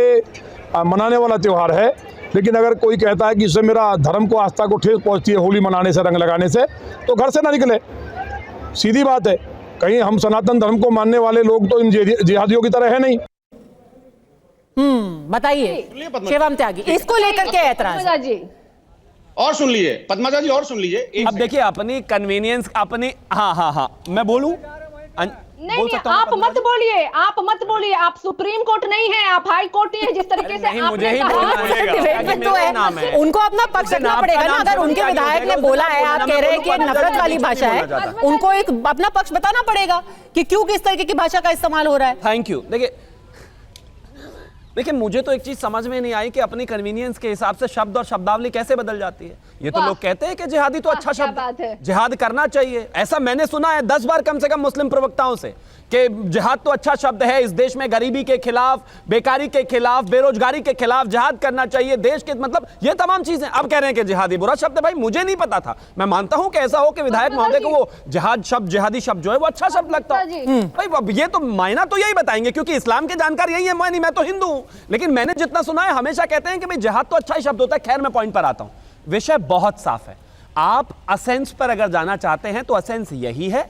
मनाने वाला त्योहार है। लेकिन अगर कोई कहता है कि इससे मेरा धर्म को, आस्था को ठेस पहुंचती है होली मनाने से, रंग लगाने से, तो घर से ना निकले। सीधी बात है, कहीं हम सनातन धर्म को मानने वाले लोग तो इन जिहादियों की तरह है नहीं। बताइए शिवम त्यागी, इसको लेकर क्या ऐतराज है? और सुन लीजिए पद्मजा जी, और सुन लीजिए। अब देखिए अपनी कन्वीनियंस, अपनी हाँ मैं बोलूं? नहीं, आप मत बोलिए, आप सुप्रीम कोर्ट नहीं है, आप हाई कोर्ट ही है। जिस तरीके से मुझे ही बोलना है, उनको अपना पक्ष रखना पड़ेगा ना। अगर उनके विधायक ने बोला है, आप कह रहे हैं कि नफरत वाली भाषा है, उनको एक अपना पक्ष बताना पड़ेगा कि क्यों किस तरीके की भाषा का इस्तेमाल हो रहा है। Thank you. देखिए मुझे तो एक चीज समझ में नहीं आई कि अपनी कन्वीनियंस के हिसाब से शब्द और शब्दावली कैसे बदल जाती है। ये तो लोग कहते हैं कि जिहादी तो अच्छा शब्द है, जिहाद करना चाहिए। ऐसा मैंने सुना है 10 बार कम से कम मुस्लिम प्रवक्ताओं से कि जिहाद तो अच्छा शब्द है, इस देश में गरीबी के खिलाफ, बेकारी के खिलाफ, बेरोजगारी के खिलाफ जिहाद करना चाहिए देश के, मतलब ये तमाम चीजें। अब कह रहे हैं कि जिहादी बुरा शब्द है। भाई मुझे नहीं पता था, मैं मानता हूं कि ऐसा हो कि विधायक महोदय को वो जिहाद शब्द, जिहादी शब्द जो है वो अच्छा शब्द लगता है। भाई ये तो मायना तो यही बताएंगे, क्योंकि इस्लाम के जानकार यही है। मैं तो हिंदू हूं, लेकिन मैंने जितना सुना है हमेशा कहते हैं कि भाई जिहाद तो अच्छा ही शब्द होता है। खैर मैं पॉइंट पर आता हूं, विषय बहुत साफ है। आप असेंस पर अगर जाना चाहते हैं तो असेंस यही है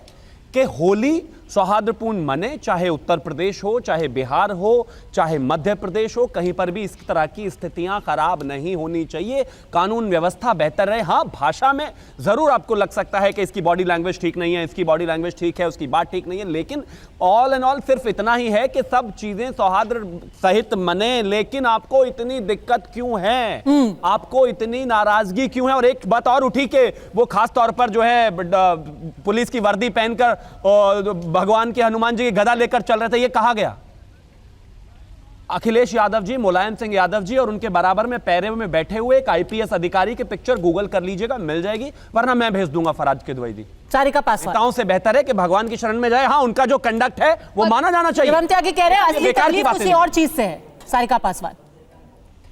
कि होली सौहार्दपूर्ण मने, चाहे उत्तर प्रदेश हो, चाहे बिहार हो, चाहे मध्य प्रदेश हो, कहीं पर भी इस तरह की स्थितियां खराब नहीं होनी चाहिए। कानून व्यवस्था बेहतर रहे। हाँ, भाषा में जरूर आपको लग सकता है कि इसकी बॉडी लैंग्वेज ठीक नहीं है, इसकी बॉडी लैंग्वेज ठीक है, उसकी बात ठीक नहीं है, लेकिन ऑल एंड ऑल सिर्फ इतना ही है कि सब चीजें सौहार्द सहित मने। लेकिन आपको इतनी दिक्कत क्यों है, आपको इतनी नाराजगी क्यों है? और एक बात और उठी कि वो खास तौर पर जो है पुलिस की वर्दी पहनकर भगवान के हनुमान जी की गदा लेकर चल रहे थे, ये कहा गया। अखिलेश यादव जी, मुलायम सिंह यादव जी और उनके बराबर में पैरे में बैठे हुए एक आईपीएस अधिकारी की पिक्चर गूगल कर लीजिएगा, मिल जाएगी, वरना मैं भेज दूंगा फराज के द्विवेदी। सारिका पासवान, नेताओं से बेहतर है कि भगवान की शरण में जाए। हाँ, उनका जो कंडक्ट है वो माना जाना चाहिए। शिवम त्यागी कह रहे हैं असली तारीफ किसी और चीज से है। सारिका पासवान,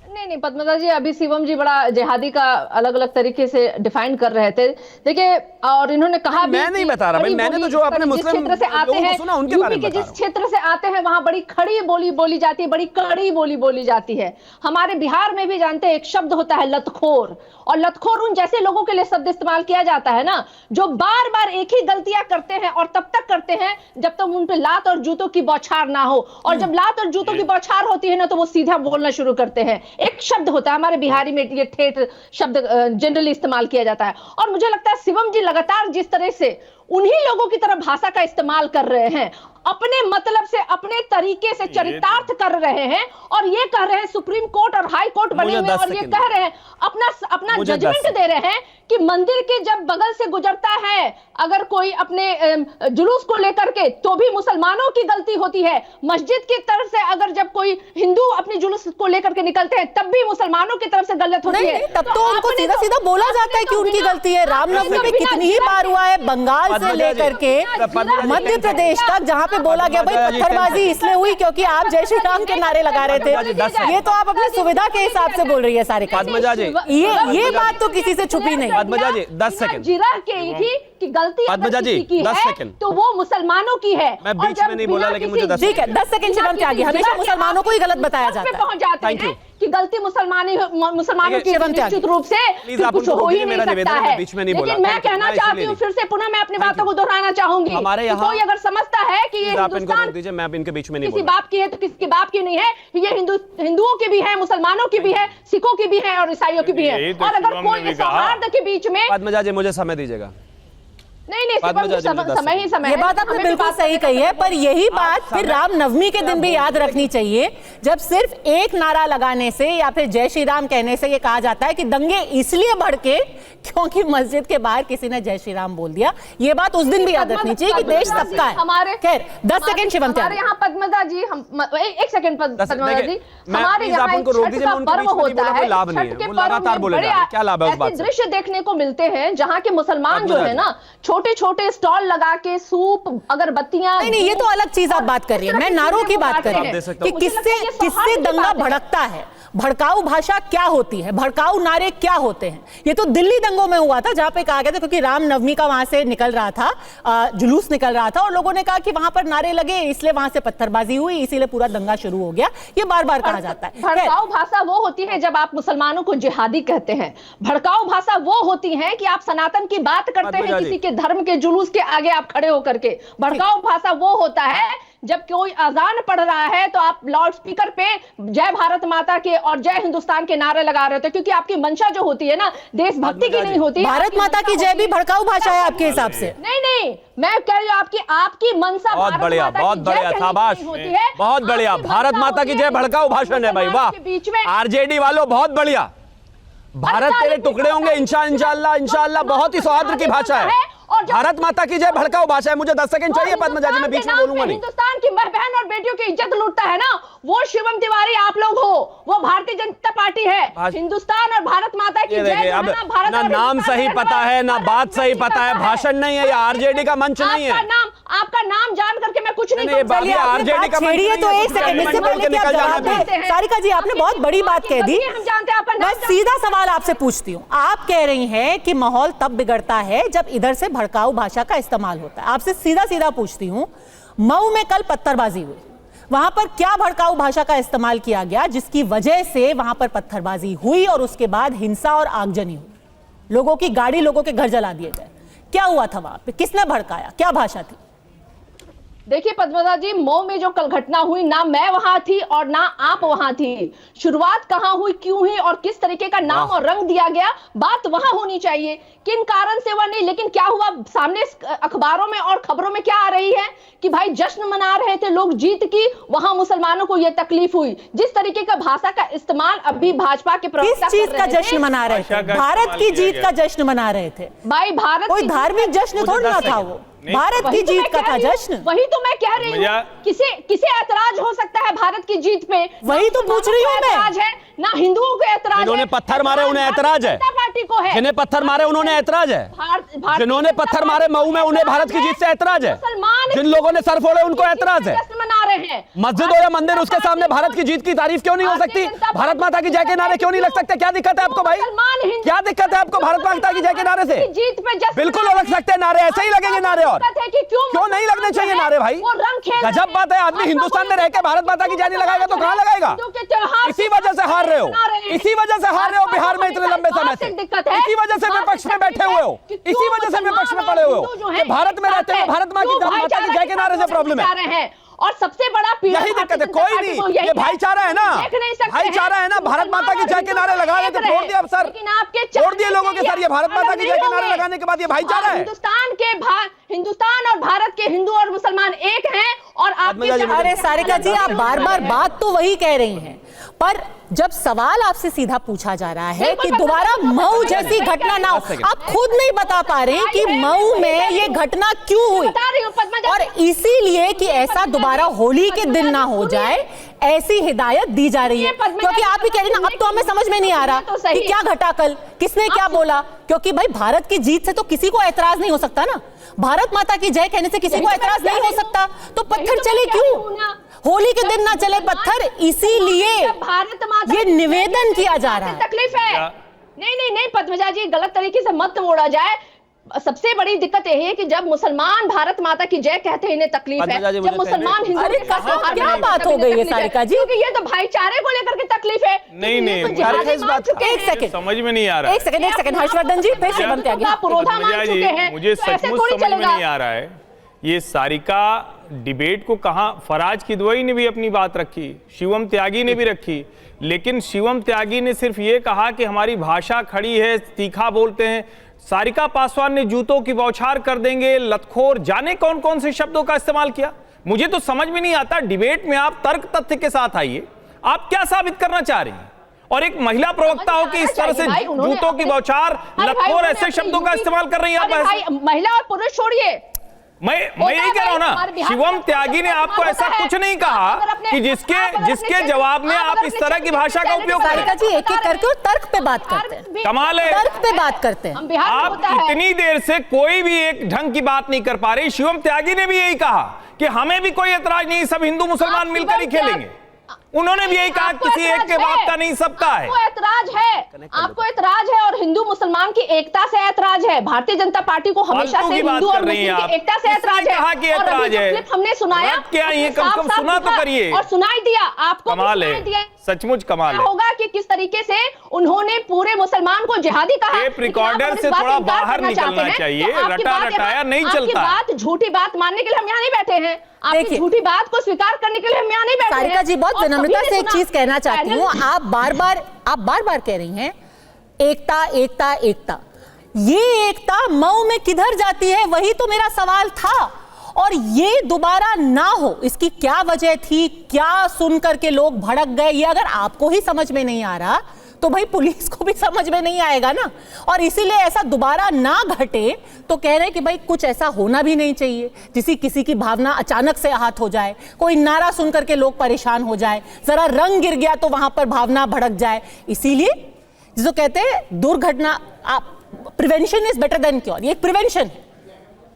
नहीं पद्मजा जी, अभी शिवम जी बड़ा जिहादी का अलग अलग तरीके से डिफाइन कर रहे थे। देखिए, और इन्होंने कहा भी, मैं नहीं बता रहा भाई, मैंने तो जो अपने मुस्लिम क्षेत्र से आते हैं, यूपी के जिस क्षेत्र से आते हैं वहां बड़ी खड़ी बोली बोली जाती है, बड़ी कड़ी बोली बोली जाती है। हमारे बिहार में भी जानते हैं एक शब्द होता है लतखोर, और लतखोर उन जैसे लोगों के लिए शब्द इस्तेमाल किया जाता है ना, जो बार बार एक ही गलतियां करते हैं और तब तक करते हैं जब तक उन पे लात और जूतों की बौछार ना हो। और जब लात और जूतों की बौछार होती है ना, तो वो सीधा बोलना शुरू करते हैं। एक शब्द होता है हमारे बिहारी में, ये ठेठ शब्द जनरली इस्तेमाल किया जाता है। और मुझे लगता है शिवम जी लगातार जिस तरह से उन्हीं लोगों की तरह भाषा का इस्तेमाल कर रहे हैं, अपने मतलब से, अपने तरीके से चरितार्थ कर रहे हैं, और ये कह रहे हैं सुप्रीम कोर्ट और हाई कोर्ट बने हुए, और ये कह रहे हैं अपना जजमेंट दे रहे हैं कि मंदिर के जब बगल से गुजरता है अगर कोई अपने जुलूस को लेकर के, तो भी मुसलमानों की गलती होती है। मस्जिद की तरफ से अगर जब कोई हिंदू अपने जुलूस को लेकर के निकलते हैं, तब भी मुसलमानों की तरफ से गलत होती है। तब तो उनको सीधा सीधा बोला जाता है कि उनकी गलती है। रामनवमी पे कितनी ही बार हुआ है, बंगाल से लेकर के मध्य प्रदेश तक, जहां पे पे बोला गया भाई पत्थरबाजी इसलिए हुई क्योंकि आप जय श्री राम के नारे लगा रहे थे, ये तो आप अपनी सुविधा के हिसाब से बोल रही है सारिका जी। ये बात तो किसी से छुपी नहीं। पद्मजा जी 10 सेकंड जिरा के थी कि गलती पद्मजा जी, की 10 है सेकंड। तो वो मुसलमानों की है। मैं बीच में नहीं बोला, लेकिन मुझे 10 ठीक है 10 सेकंड शिवम त्यागी, हमेशा मुसलमानों को ही गलत बताया जाता है। पहुंच जाते हैं कि गलती मुसलमानों की निश्चित रूप से कुछ हो ही नहीं सकता है। लेकिन मैं कहना चाहती हूँ फिर से पुनः मैं अपनी बातों को दोहराना चाहूंगी, कोई अगर समझता है कि ये हिंदुस्तान मैं इनके बीच में नहीं किसी बाप की है तो किसी बाप की नहीं है, ये हिंदुओं की भी है, मुसलमानों की भी है, सिखों की भी है और ईसाइयों की भी है। और अगर कोई सौहार्द के बीच में पद्मजा जी मुझे समय दीजिएगा। नहीं समय ही समय। ये बात आपने बिल्कुल सही कही है, पर यही बात फिर रामनवमी के दिन भी याद रखनी चाहिए, जब सिर्फ एक नारा लगाने से या फिर जय श्री राम कहने से ये कहा जाता है कि दंगे इसलिए भड़के क्योंकि मस्जिद के बाहर किसी ने जय श्री राम बोल दिया। ये बात उस दिन भी याद रखनी चाहिए कि देश सबका है। हमारे खैर 10 सेकंड शिवम त्यागी। हमारे यहाँ पद्मजा जी, हम एक सेकंड पद्मजा जी, हमारे यहाँ उनको रोक दीजिए, मैं उनके बीच में नहीं बोला, कोई लाभ नहीं है, वो लगातार बोले जा रहे हैं, क्या लाभ है उस बात से? दृश्य देखने को मिलते हैं जहाँ के मुसलमान जो है ना छोटे छोटे स्टॉल लगा के सूप अगरबत्तियां। नहीं ये तो अलग चीज आप बात कर रही है, मैं नारों की बात कर रही हूँ कि किससे दंगा भड़कता है, भड़काऊ भाषा क्या होती है, भड़काऊ नारे क्या होते हैं। ये तो दिल्ली दंगों में हुआ था जहां पे कहा गया था, क्योंकि रामनवमी का वहां से निकल रहा था, जुलूस निकल रहा था और लोगों ने कहा कि वहां पर नारे लगे इसलिए वहां से पत्थरबाजी हुई, इसीलिए पूरा दंगा शुरू हो गया। ये बार बार कहा जाता है। भड़काऊ भाषा वो होती है जब आप मुसलमानों को जिहादी कहते हैं, भड़काऊ भाषा वो होती है कि आप सनातन की बात करते हैं किसी के धर्म के जुलूस के आगे आप खड़े होकर के। भड़काऊ भाषा वो होता है जब कोई अजान पढ़ रहा है तो आप लाउड स्पीकर पे जय भारत माता के और जय हिंदुस्तान के नारे लगा रहे होते, क्योंकि आपकी मंशा जो होती है ना देशभक्ति की नहीं होती। भारत माता की जय भी भड़काऊ भाषा है आपके हिसाब से? नहीं मैं कह रही हूँ आपकी मंशा बहुत बढ़िया, बहुत बढ़िया, शाबाश, बहुत बढ़िया। भारत माता की जय भड़काऊ भाषण है भाई, वाह। आरजेडी वालों बहुत बढ़िया। भारत तेरे टुकड़े होंगे इंशाअल्लाह इंशाअल्लाह, बहुत ही सौहार्द की भाषा है। भारत माता की जय भड़काऊ भाषा है। मुझे 10 सेकंड चाहिए पद्मजा जी, मैं बीच में बोलूंगा नहीं। हिंदुस्तान की बहन और बेटियों की इज्जत लूटता है ना, वो शिवम तिवारी आप लोग हो, वो भारतीय जनता पार्टी है। हिंदुस्तान और भारत माता की जय, अब ना नाम सही पता है ना बात सही पता है, भाषण नहीं है, ये आरजेडी का मंच नहीं है। आपका नाम जान करके मैं कुछ नहीं कहूंगी, आरजेडी का मंच तो एक सेकंड इससे पहले कि आप जवाब दें, सारिका जी आपने बहुत बड़ी बात कह दी। मैं सीधा सवाल आपसे पूछती हूँ, आप कह रही हैं कि माहौल तब बिगड़ता है जब इधर से भड़काऊ भाषा का इस्तेमाल होता है। आपसे सीधा पूछती हूँ, मऊ में कल पत्थरबाजी हुई, वहां पर क्या भड़काऊ भाषा का इस्तेमाल किया गया जिसकी वजह से वहां पर पत्थरबाजी हुई और उसके बाद हिंसा और आगजनी हुई, लोगों की गाड़ी, लोगों के घर जला दिए गए? क्या हुआ था वहां पे, किसने भड़काया, क्या भाषा थी? देखिए पद्मजा जी, मऊ में जो कल घटना हुई, ना मैं वहां थी और ना आप वहां थी। शुरुआत कहां हुई, क्यों हुई और किस तरीके का नाम और रंग दिया गया, बात वहां होनी चाहिए, किन कारण से वह नहीं। लेकिन क्या हुआ, सामने अखबारों में और खबरों में क्या आ रही है कि भाई जश्न मना रहे थे लोग जीत की, वहां मुसलमानों को यह तकलीफ हुई। जिस तरीके का भाषा का इस्तेमाल अभी भाजपा के किस चीज का जश्न मना रहे थे? भारत की जीत का जश्न मना रहे थे भाई। भारत कोई धार्मिक जश्न थोड़ा ना था, वो भारत की जीत का था जश्न। वही तो मैं कह रही हूँ, किसे ऐतराज हो सकता है भारत की जीत पे? वही तो पूछ रही हूँ मैं। ऐतराज है ना हिंदुओं को ऐतराज है, जिन्होंने पत्थर मारे उन्हें ऐतराज है, पार्टी को है, जिन्हें पत्थर मारे उन्होंने ऐतराज है, जिन्होंने पत्थर मारे मऊ में उन्हें भारत की जीत से ऐतराज है, जिन लोगों ने सर फोड़े उनको ऐतराज है। मना रहे हैं मस्जिद हो या मंदिर, उसके सामने भारत की जीत की तारीफ क्यों नहीं हो सकती? भारत माता की जय के नारे क्यों नहीं लग सकते? क्या दिक्कत है आपको भाई, क्या दिक्कत है आपको भारत माता की जय के नारे से? जीत पे बिल्कुल लग सकते हैं नारे, ऐसे ही लगेंगे नारे। और क्यों नहीं लगने चाहिए नारे भाई? गजब बात है, आदमी हिंदुस्तान में रहकर भारत माता की जय नहीं लगाएगा तो कहां लगाएगा? इसी वजह से हार रहे हो, इसी वजह से हार रहे हो बिहार में इतने लंबे समय से, इसी वजह से विपक्ष में बैठे हुए हो, इसी वजह से विपक्ष में पड़े हुए हो कि भारत में रहते हुए भारत माता की जय के नारे से प्रॉब्लम है। और सबसे बड़ा यही दिक्कत है, कोई नहीं, ये भाईचारा है ना, भाईचारा है ना। भारत माता की जय के नारे लगा रहे थे, छोड़ दिया सर, छोड़ दिए लोगों के सर, ये भारत माता की जय के नारे लगाने के बाद ये भाईचारा है। हिंदुस्तान और भारत के हिंदू और मुसलमान एक हैं। और अरे सारिका जी, आप बार बार बात तो वही कह रही हैं, पर जब सवाल आपसे सीधा पूछा जा रहा है कि दोबारा मऊ जैसी घटना ना हो, आप खुद नहीं बता पा रहे कि मऊ में ये घटना क्यों हुई, और इसीलिए कि ऐसा दोबारा होली के दिन ना हो जाए, ऐसी हिदायत दी जा रही है? क्योंकि आप भी कह रहे हैं ना, अब तो हमें समझ में नहीं आ रहा कि क्या घटा कल, किसने क्या बोला। क्योंकि भाई भारत की जीत से तो किसी को ऐतराज नहीं हो सकता ना, भारत माता की जय कहने से किसी को ऐतराज नहीं हो सकता। तो पत्थर चले क्यों? होली के दिन ना चले पत्थर, इसीलिए भारत माता ये निवेदन किया जा रहा है। तकलीफ है। नहीं पद्मजा जी, गलत तरीके से मत मोड़ा जाए। सबसे बड़ी दिक्कत यही है कि जब मुसलमान भारत माता की जय कहते हैं इन्हें तकलीफ है, जब मुसलमान हिंदू क्या बात हो गई है सारिका जी? क्योंकि ये तो भाईचारे को लेकर के तकलीफ है। नहीं एक सेकंड समझ में नहीं आ रहा है। एक सेकंड हर्षवर्धन जी, फिर शुभम त्यागी मुझे सचमुच समझ में नहीं आ रहा है। ये सारिका डिबेट को कहां, फराज किदवई ने भी अपनी बात रखी, शिवम त्यागी ने भी रखी, लेकिन शिवम त्यागी ने सिर्फ ये कहा कि हमारी भाषा खड़ी है, तीखा बोलते हैं। सारिका पासवान ने जूतों की बौछार कर देंगे, लतखोर, जाने कौन कौन से शब्दों का इस्तेमाल किया। मुझे तो समझ में नहीं आता, डिबेट में आप तर्क तथ्य के साथ आइए, आप क्या साबित करना चाह रही हैं? और एक महिला प्रवक्ता हो कि इस तरह से जूतों की बौछार, लतखोर ऐसे शब्दों का इस्तेमाल कर रही हैं। महिला और पुरुष छोड़िए, मैं यही कह रहा हूं ना, शिवम त्यागी ने आपको ऐसा कुछ नहीं कहा कि जिसके जवाब में आप इस तरह की भाषा का उपयोग करें। सारिका जी एक एक करके तर्क पे बात करते हैं, कमाल है, तर्क पे बात करते हैं। आप इतनी देर से कोई भी एक ढंग की बात नहीं कर पा रही। शिवम त्यागी ने भी यही कहा कि हमें भी कोई एतराज नहीं, सब हिंदू मुसलमान मिलकर ही खेलेंगे। उन्होंने भी यही कहा किसी एक के बाप का नहीं, सबका है। आपको ऐतराज है, आपको ऐतराज है, और हिंदू मुसलमान की एकता से ऐतराज है। भारतीय जनता पार्टी को हमेशा से हिंदू और मुस्लिम की एकता से ऐतराज है। और अभी हमने सुनाया, क्या ये कम से कम सुना तो करिए, और सुनाई दिया आपको, कमाल है, सचमुच कमाल है। होगा कि किस तरीके से उन्होंने पूरे मुसलमान को जिहादी कहा। टेप रिकॉर्डर से थोड़ा बाहर निकलना चाहिए, रटा रटाया नहीं चलता। बात झूठी बात मानने के लिए हम यहाँ नहीं बैठे हैं, आपकी झूठी बात को स्वीकार करने के लिए हम यहाँ नहीं बैठे हैं। सारिका जी बहुत विनम्रता से एक चीज कहना चाहती हूँ, आप बार बार कह रही हैं एकता एकता एकता। ये एकता मऊ में किधर जाती है, वही तो मेरा सवाल था। और ये दोबारा ना हो, इसकी क्या वजह थी, क्या सुन करके लोग भड़क गए, ये अगर आपको ही समझ में नहीं आ रहा तो भाई पुलिस को भी समझ में नहीं आएगा ना। और इसीलिए ऐसा दोबारा ना घटे तो कह रहे कि भाई कुछ ऐसा होना भी नहीं चाहिए जिससे किसी की भावना अचानक से आहत हो जाए, कोई नारा सुन करके लोग परेशान हो जाए, जरा रंग गिर गया तो वहां पर भावना भड़क जाए। इसीलिए जिसको कहते हैं दुर्घटना, prevention is better than cure, ये प्रिवेंशन है,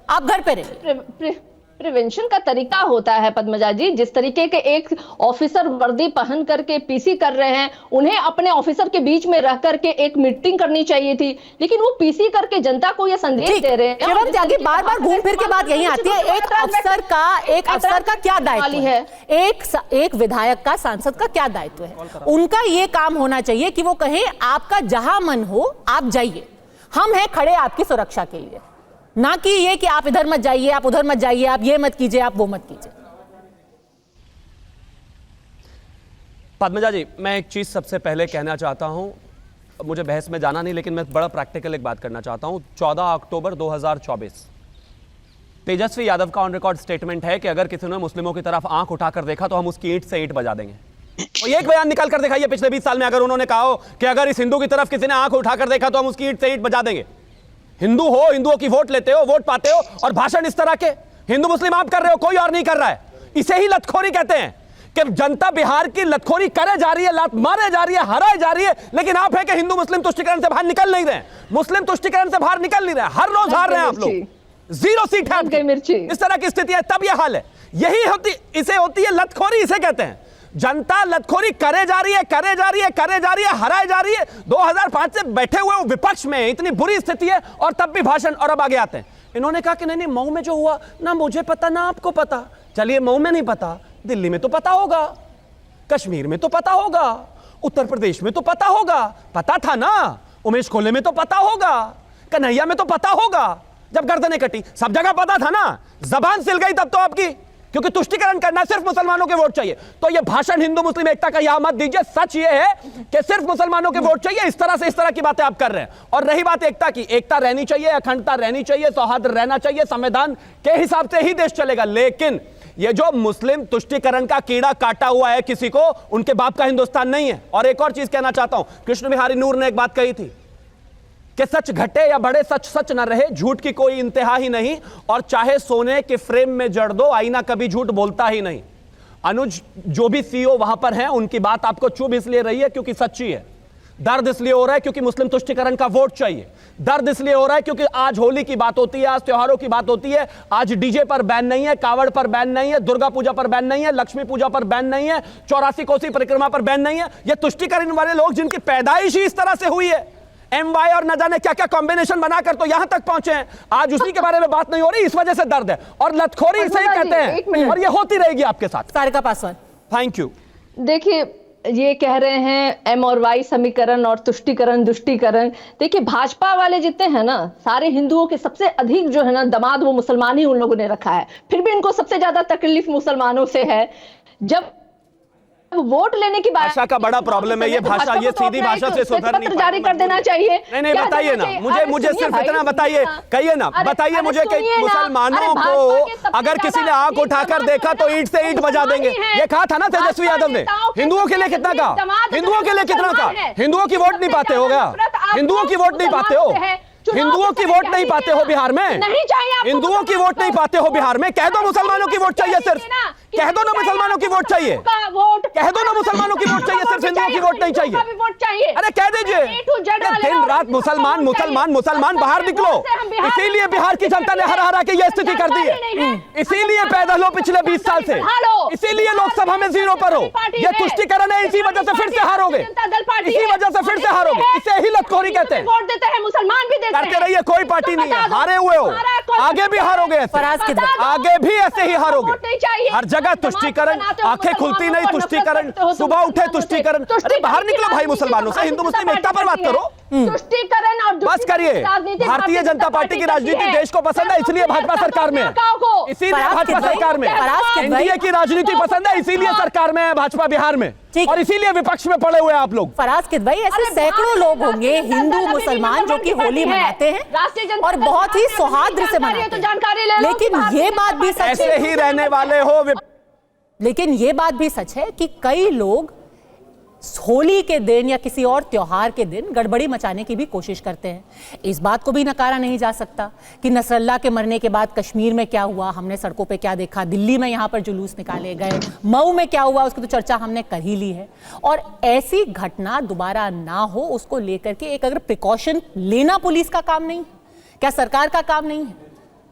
आप घर पे रहिए। प्रिवेंशन का तरीका होता है पद्मजा जी, जिस तरीके के एक ऑफिसर वर्दी पहन करके पीसी कर रहे हैं, उन्हें अपने ऑफिसर के बीच में रह करके एक मीटिंग करनी चाहिए थी, लेकिन वो पीसी करके जनता को ये संदेश दे रहे हैं। शिवम त्यागी बार बार घूम फिर के बात यही आती है, एक अफसर का क्या दायित्व है, एक विधायक का, सांसद का क्या दायित्व है? उनका ये काम होना चाहिए कि वो कहें आपका जहां मन हो आप जाइए, हम हैं खड़े आपकी सुरक्षा के लिए, ना कि ये कि आप इधर मत जाइए, आप उधर मत जाइए, आप ये मत कीजिए, आप वो मत कीजिए। पद्मजा जी, मैं एक चीज सबसे पहले कहना चाहता हूं, मुझे बहस में जाना नहीं, लेकिन मैं बड़ा प्रैक्टिकल एक बात करना चाहता हूं। 14 अक्टूबर 2024 तेजस्वी यादव का ऑन रिकॉर्ड स्टेटमेंट है कि अगर किसी ने मुस्लिमों की तरफ आंख उठाकर देखा तो हम उसकी ईंट से ईंट बजा देंगे। और एक बयान निकाल कर दिखाइए पिछले 20 साल में, अगर उन्होंने कहा हो कि अगर इस हिंदू की तरफ किसी ने आंख उठाकर देखा तो हम उसकी ईंट से ईंट बजा देंगे। हिंदू हो, हिंदुओं की वोट लेते हो, वोट पाते हो, और भाषण इस तरह के हिंदू मुस्लिम आप कर रहे हो, कोई और नहीं कर रहा है। इसे ही लतखोरी कहते हैं कि जनता बिहार की लतखोरी करे जा रही है, लात मारे जा रही है, हराए जा रही है, लेकिन आप है कि हिंदू मुस्लिम तुष्टीकरण से बाहर निकल नहीं रहे, मुस्लिम तुष्टीकरण से बाहर निकल नहीं रहे, हर रोज हार रहे हैं आप लोग, 0 सीट है। इस तरह की स्थिति है, तब यह हाल है। यही होती, इसे होती है लतखोरी, इसे कहते हैं। जनता लतखोरी करे जा रही है, करे जा रही है, करे जा रही है, हराए जा रही है। 2005 से बैठे हुए विपक्ष में इतनी बुरी स्थिति है, और तब भी भाषण, और अब आगे आते हैं। इन्होंने कहा कि नहीं मऊ में जो हुआ ना मुझे पता ना आपको पता। चलिए मऊ में नहीं पता, दिल्ली में तो पता होगा, कश्मीर में तो पता होगा, उत्तर प्रदेश में तो पता होगा, पता था ना, उमेश खोले में तो पता होगा, कन्हैया में तो पता होगा, जब गर्दनें कटी सब जगह पता था ना। जबान सिल गई तब तो आपकी, क्योंकि तुष्टीकरण करना सिर्फ मुसलमानों के वोट चाहिए। तो ये भाषण हिंदू मुस्लिम एकता का यहां मत दीजिए। सच ये है कि सिर्फ मुसलमानों के वोट चाहिए, इस तरह की बातें आप कर रहे हैं। और रही बात एकता की, एकता रहनी चाहिए, अखंडता रहनी चाहिए, सौहार्द रहना चाहिए, संविधान के हिसाब से ही देश चलेगा। लेकिन ये जो मुस्लिम तुष्टीकरण का कीड़ा काटा हुआ है किसी को, उनके बाप का हिंदुस्तान नहीं है। और एक और चीज कहना चाहता हूं, कृष्ण बिहारी नूर ने एक बात कही थी कि सच घटे या बढ़े, सच सच ना रहे, झूठ की कोई इंतहा ही नहीं, और चाहे सोने के फ्रेम में जड़ दो, आईना कभी झूठ बोलता ही नहीं। अनुज जो भी सीईओ वहां पर हैं उनकी बात आपको चुभ इसलिए रही है क्योंकि सच्ची है, दर्द इसलिए हो रहा है क्योंकि मुस्लिम तुष्टिकरण का वोट चाहिए, दर्द इसलिए हो रहा है क्योंकि आज होली की बात होती है, आज त्योहारों की बात होती है, आज डीजे पर बैन नहीं है, कावड़ पर बैन नहीं है, दुर्गा पूजा पर बैन नहीं है, लक्ष्मी पूजा पर बैन नहीं है, 84 कोसी परिक्रमा पर बैन नहीं है। ये तुष्टिकरण वाले लोग जिनकी पैदाइश ही इस तरह से हुई है, MY और न जाने क्या क्या कॉम्बिनेशन बनाकर तो यहां तक पहुंचे हैं, आज उसी के बारे में बात नहीं हो रही, इस वजह से दर्द है और लतखोरी से ही कहते हैं और ये होती रहेगी आपके साथ। Sarika Paswan, thank you. देखिए ये कह रहे हैं M और Y समीकरण और तुष्टिकरण दुष्टिकरण। देखिए भाजपा वाले जितने हैं ना, सारे हिंदुओं के सबसे अधिक जो है ना दामाद वो मुसलमान ही उन लोगों ने रखा है, फिर भी इनको सबसे ज्यादा तकलीफ मुसलमानों से है। जब वोट लेने की भाषा का बड़ा प्रॉब्लम है, ये भाषा, ये सीधी भाषा से सुधर नहीं जारी कर देना चाहिए। नहीं बताइए ना, मुझे सिर्फ इतना बताइए, कहिए ना, बताइए मुझे कि मुसलमानों को अगर किसी ने आंख उठाकर देखा तो ईंट से ईंट बजा देंगे, ये कहा था ना तेजस्वी यादव ने। हिंदुओं के लिए कितना कहा, हिंदुओं के लिए कितना कहा, हिंदुओं की वोट नहीं पाते हो गया, हिंदुओं की वोट नहीं पाते हो, हिंदुओं की वोट नहीं पाते हो बिहार में, हिंदुओं की वोट नहीं पाते हो बिहार में, कह दो मुसलमानों की वोट चाहिए, सिर्फ कह दो ना मुसलमानों की वोट चाहिए, कह दो ना मुसलमानों की वोट चाहिए, सिर्फ हिंदुओं की वोट नहीं चाहिए। अरे कह दीजिए, दिन रात मुसलमान मुसलमान मुसलमान, बाहर निकलो। इसीलिए बिहार की जनता ने हरा हरा के ये स्थिति कर दी है, इसीलिए पैदल हो पिछले 20 साल से, इसीलिए लोकसभा में 0 पर हो। ये तुष्टिकरण है, इसी वजह से फिर से हारोगे, इसी वजह से फिर से हारोगे, इसे ही लतखोरी कहते हैं। वोट देते हैं मुसलमान भी देते करते रहिए, कोई पार्टी नहीं है, हारे हुए हो, आगे भी हारोगे, आगे भी ऐसे ही हारोगे। हर जगह तुष्टिकरण, आंखें खुलती नहीं तुष्टिकरण, सुबह उठे तुष्टिकरण। अरे बाहर निकलो भाई मुसलमानों से, हिंदू मुस्लिम एकता पर बात करो, तुष्टिकरण और बस करिए। भारतीय जनता पार्टी की राजनीति देश को पसंद है, इसलिए भाजपा सरकार में है, इसीलिए भाजपा सरकार में। एनडीए की राजनीति पसंद है, इसीलिए सरकार में है भाजपा बिहार में, और इसीलिए विपक्ष में पड़े हुए आप लोग। फराज किदवई, ऐसे सैकड़ों लोग होंगे हिंदू मुसलमान जो कि होली मनाते हैं और बहुत ही सौहार्द से मनाते हैं, लेकिन ये बात भी सच है, ऐसे ही रहने वाले हो। लेकिन ये बात भी सच है कि कई लोग होली के दिन या किसी और त्योहार के दिन गड़बड़ी मचाने की भी कोशिश करते हैं। इस बात को भी नकारा नहीं जा सकता कि नसरल्ला के मरने के बाद कश्मीर में क्या हुआ, हमने सड़कों पे क्या देखा, दिल्ली में यहाँ पर जुलूस निकाले गए, मऊ में क्या हुआ उसकी तो चर्चा हमने कर ही ली है। और ऐसी घटना दोबारा ना हो उसको लेकर के एक अगर प्रिकॉशन लेना पुलिस का काम नहीं है क्या, सरकार का काम नहीं है?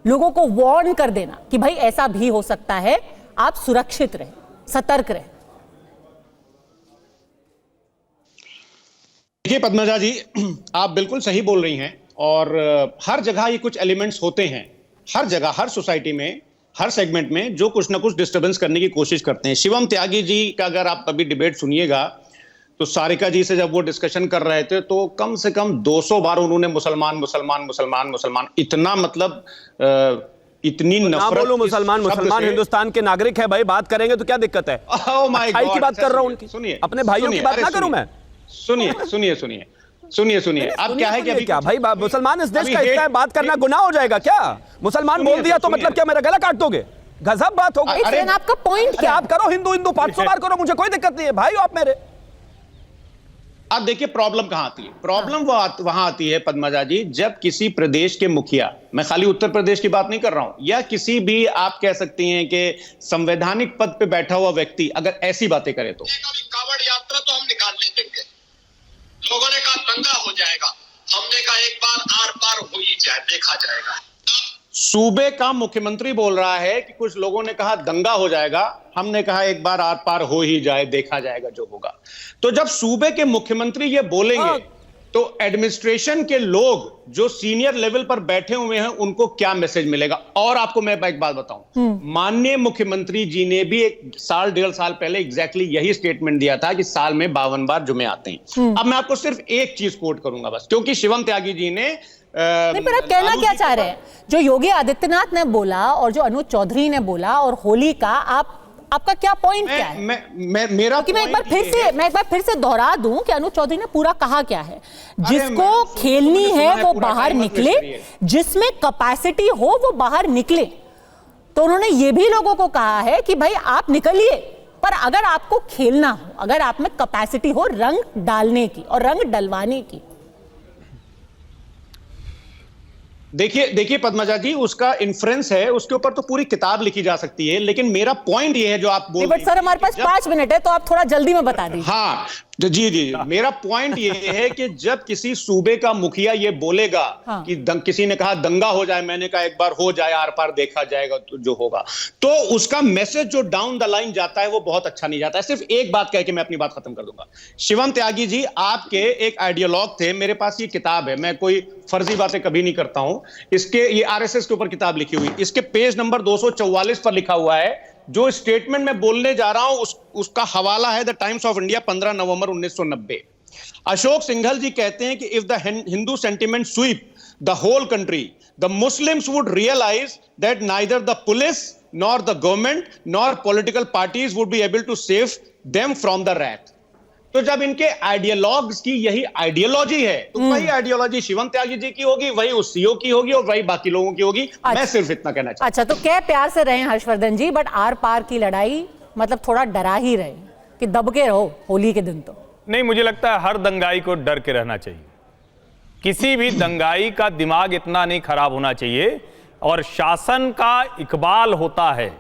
लोगों को वार्न कर देना कि भाई ऐसा भी हो सकता है, आप सुरक्षित रहें, सतर्क रहें। देखिए पद्मजा जी, आप बिल्कुल सही बोल रही हैं और हर जगह ये कुछ एलिमेंट्स होते हैं, हर जगह, हर सोसाइटी में, हर सेगमेंट में जो कुछ ना कुछ डिस्टर्बेंस करने की कोशिश करते हैं। शिवम त्यागी जी का अगर आप कभी डिबेट सुनिएगा तो सारिका जी से जब वो डिस्कशन कर रहे थे तो कम से कम 200 बार उन्होंने मुसलमान मुसलमान मुसलमान मुसलमान, इतना मतलब इतनी नफरत। बोलो मुसलमान मुसलमान, हिंदुस्तान के नागरिक है भाई, बात करेंगे तो क्या दिक्कत है? भाई की बात कर रहा हूं, उनकी, सुनिए, अपने भाइयों की बात ना करूं मैं? सुनिए सुनिए सुनिए सुनिए सुनिए, अब क्या है कि अभी क्या भाई मुसलमान इस देश का हिस्सा है, बात करना गुनाह हो जाएगा क्या? मुसलमान बोल दिया तो मतलब क्या मेरा गला काट दोगे? गजब बात हो गई। अरे आपका पॉइंट क्या? आप करो हिंदू हिंदू 500 बार करो, मुझे कोई दिक्कत नहीं है भाई, आप मेरे। अब देखिए प्रॉब्लम कहां आती है, प्रॉब्लम वहां आती है पद्मजा जी, जब किसी प्रदेश के मुखिया, मैं खाली उत्तर प्रदेश की बात नहीं कर रहा हूं, या किसी भी आप कह सकती हैं कि संवैधानिक पद पे बैठा हुआ व्यक्ति अगर ऐसी बातें करे तो कावड़ यात्रा तो हम निकाल नहीं देंगे, लोगों ने कहा दंगा हो जाएगा, हमने कहा एक बार आर पार हो ही जाए, देखा जाएगा। सूबे का मुख्यमंत्री बोल रहा है कि कुछ लोगों ने कहा दंगा हो जाएगा, हमने कहा एक बार आर पार हो ही जाए, देखा जाएगा जो होगा। तो जब सूबे के मुख्यमंत्री ये बोलेंगे तो एडमिनिस्ट्रेशन के लोग जो सीनियर लेवल पर बैठे हुए हैं उनको क्या मैसेज मिलेगा? और आपको मैं एक बात बताऊं, माननीय मुख्यमंत्री जी ने भी 1.5 साल पहले एग्जैक्टली यही स्टेटमेंट दिया था कि साल में 52 बार जुमे आते हैं। अब मैं आपको सिर्फ एक चीज कोट करूंगा बस, क्योंकि शिवम त्यागी जी ने नहीं, पर आप कहना क्या चाह रहे हैं? जो योगी आदित्यनाथ ने बोला और जो अनुज चौधरी ने बोला और होली का, आपका क्या पॉइंट क्या है? मेरा मैं एक बार फिर से दोहरा दूं कि अनुज चौधरी ने पूरा कहा क्या है। जिसको खेलनी है वो बाहर निकले, जिसमें कैपेसिटी हो वो बाहर निकले। तो उन्होंने ये भी लोगों को कहा है कि भाई आप निकलिए, पर अगर आपको खेलना हो, अगर आप में कैपेसिटी हो रंग डालने की और रंग डलवाने की। देखिए पद्मजा जी, उसका इन्फ्रेंस है, उसके ऊपर तो पूरी किताब लिखी जा सकती है, लेकिन मेरा पॉइंट ये है जो आप बोल बट सर हमारे पास 5 मिनट है, तो आप थोड़ा जल्दी में बता दीजिए। हाँ जी, मेरा पॉइंट ये है कि जब किसी सूबे का मुखिया ये बोलेगा कि किसी ने कहा दंगा हो जाए, मैंने कहा एक बार हो जाए, आर पार देखा जाएगा तो जो होगा, तो उसका मैसेज जो डाउन द लाइन जाता है वो बहुत अच्छा नहीं जाता है। सिर्फ एक बात कह के मैं अपनी बात खत्म कर दूंगा। शिवम त्यागी जी, आपके एक आइडियोलॉग थे, मेरे पास ये किताब है, मैं कोई फर्जी बातें कभी नहीं करता हूं, इसके ये आरएसएस के ऊपर किताब लिखी हुई, इसके पेज नंबर 244 पर लिखा हुआ है, जो स्टेटमेंट में बोलने जा रहा हूं उसका हवाला है the Times of India 15 November 1990। Ashok Singhal ji कहते हैं कि if the Hindu sentiment sweep the whole country, the Muslims would realise that neither the police nor the government nor political parties would be able to save them from the wrath. तो जब इनके ideologues की यही ideology है, तो वही ideology Shivam Tyagi ji की होगी, वही उस सीओ की होगी और वही बाकी लोगों की होगी। मैं सिर्फ इतना कहना चाहता हूं। अच्छा, तो क्या प्यार से रहे हर्षवर्धन जी, बट आर पार की लड़ाई मतलब थोड़ा डरा ही रहे कि दब के रहो होली के दिन। तो नहीं, मुझे लगता है हर दंगाई को डर के रहना चाहिए। किसी भी दंगाई का दिमाग इतना नहीं खराब होना चाहिए, और शासन का इकबाल होता है,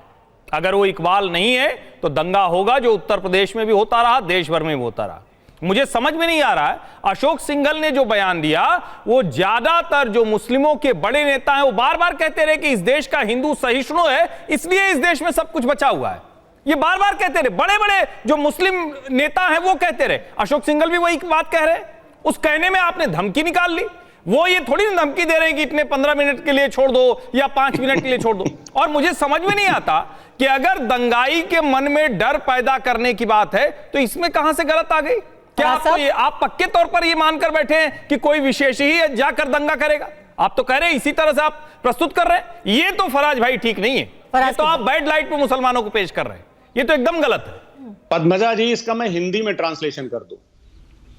अगर वो इकबाल नहीं है तो दंगा होगा, जो उत्तर प्रदेश में भी होता रहा, देश भर में भी होता रहा। मुझे समझ में नहीं आ रहा है, अशोक सिंघल ने जो बयान दिया, वो ज्यादातर जो मुस्लिमों के बड़े नेता हैं वो बार बार कहते रहे कि इस देश का हिंदू सहिष्णु है, इसलिए इस देश में सब कुछ बचा हुआ है। ये बार बार कहते रहे, बड़े बड़े जो मुस्लिम नेता हैं वो कहते रहे, अशोक सिंघल भी वही बात कह रहे। उस कहने में आपने धमकी निकाल ली। वो ये थोड़ी ना धमकी दे रहे हैं कि इतने 15 मिनट के लिए छोड़ दो या 5 मिनट के लिए छोड़ दो। और मुझे समझ में नहीं आता कि अगर दंगाई के मन में डर पैदा करने की बात है तो इसमें कहां से गलत आ गई? क्या आप पक्के तौर पर ये मानकर बैठे हैं कि कोई विशेष ही जाकर दंगा करेगा? आप तो कह रहे हैं, इसी तरह से आप प्रस्तुत कर रहे हैं। ये तो फराज भाई ठीक नहीं है, ये तो आप बैड लाइट पे मुसलमानों को पेश कर रहे हैं, ये तो एकदम गलत है। पद्मजा जी, इसका मैं हिंदी में ट्रांसलेशन कर दूं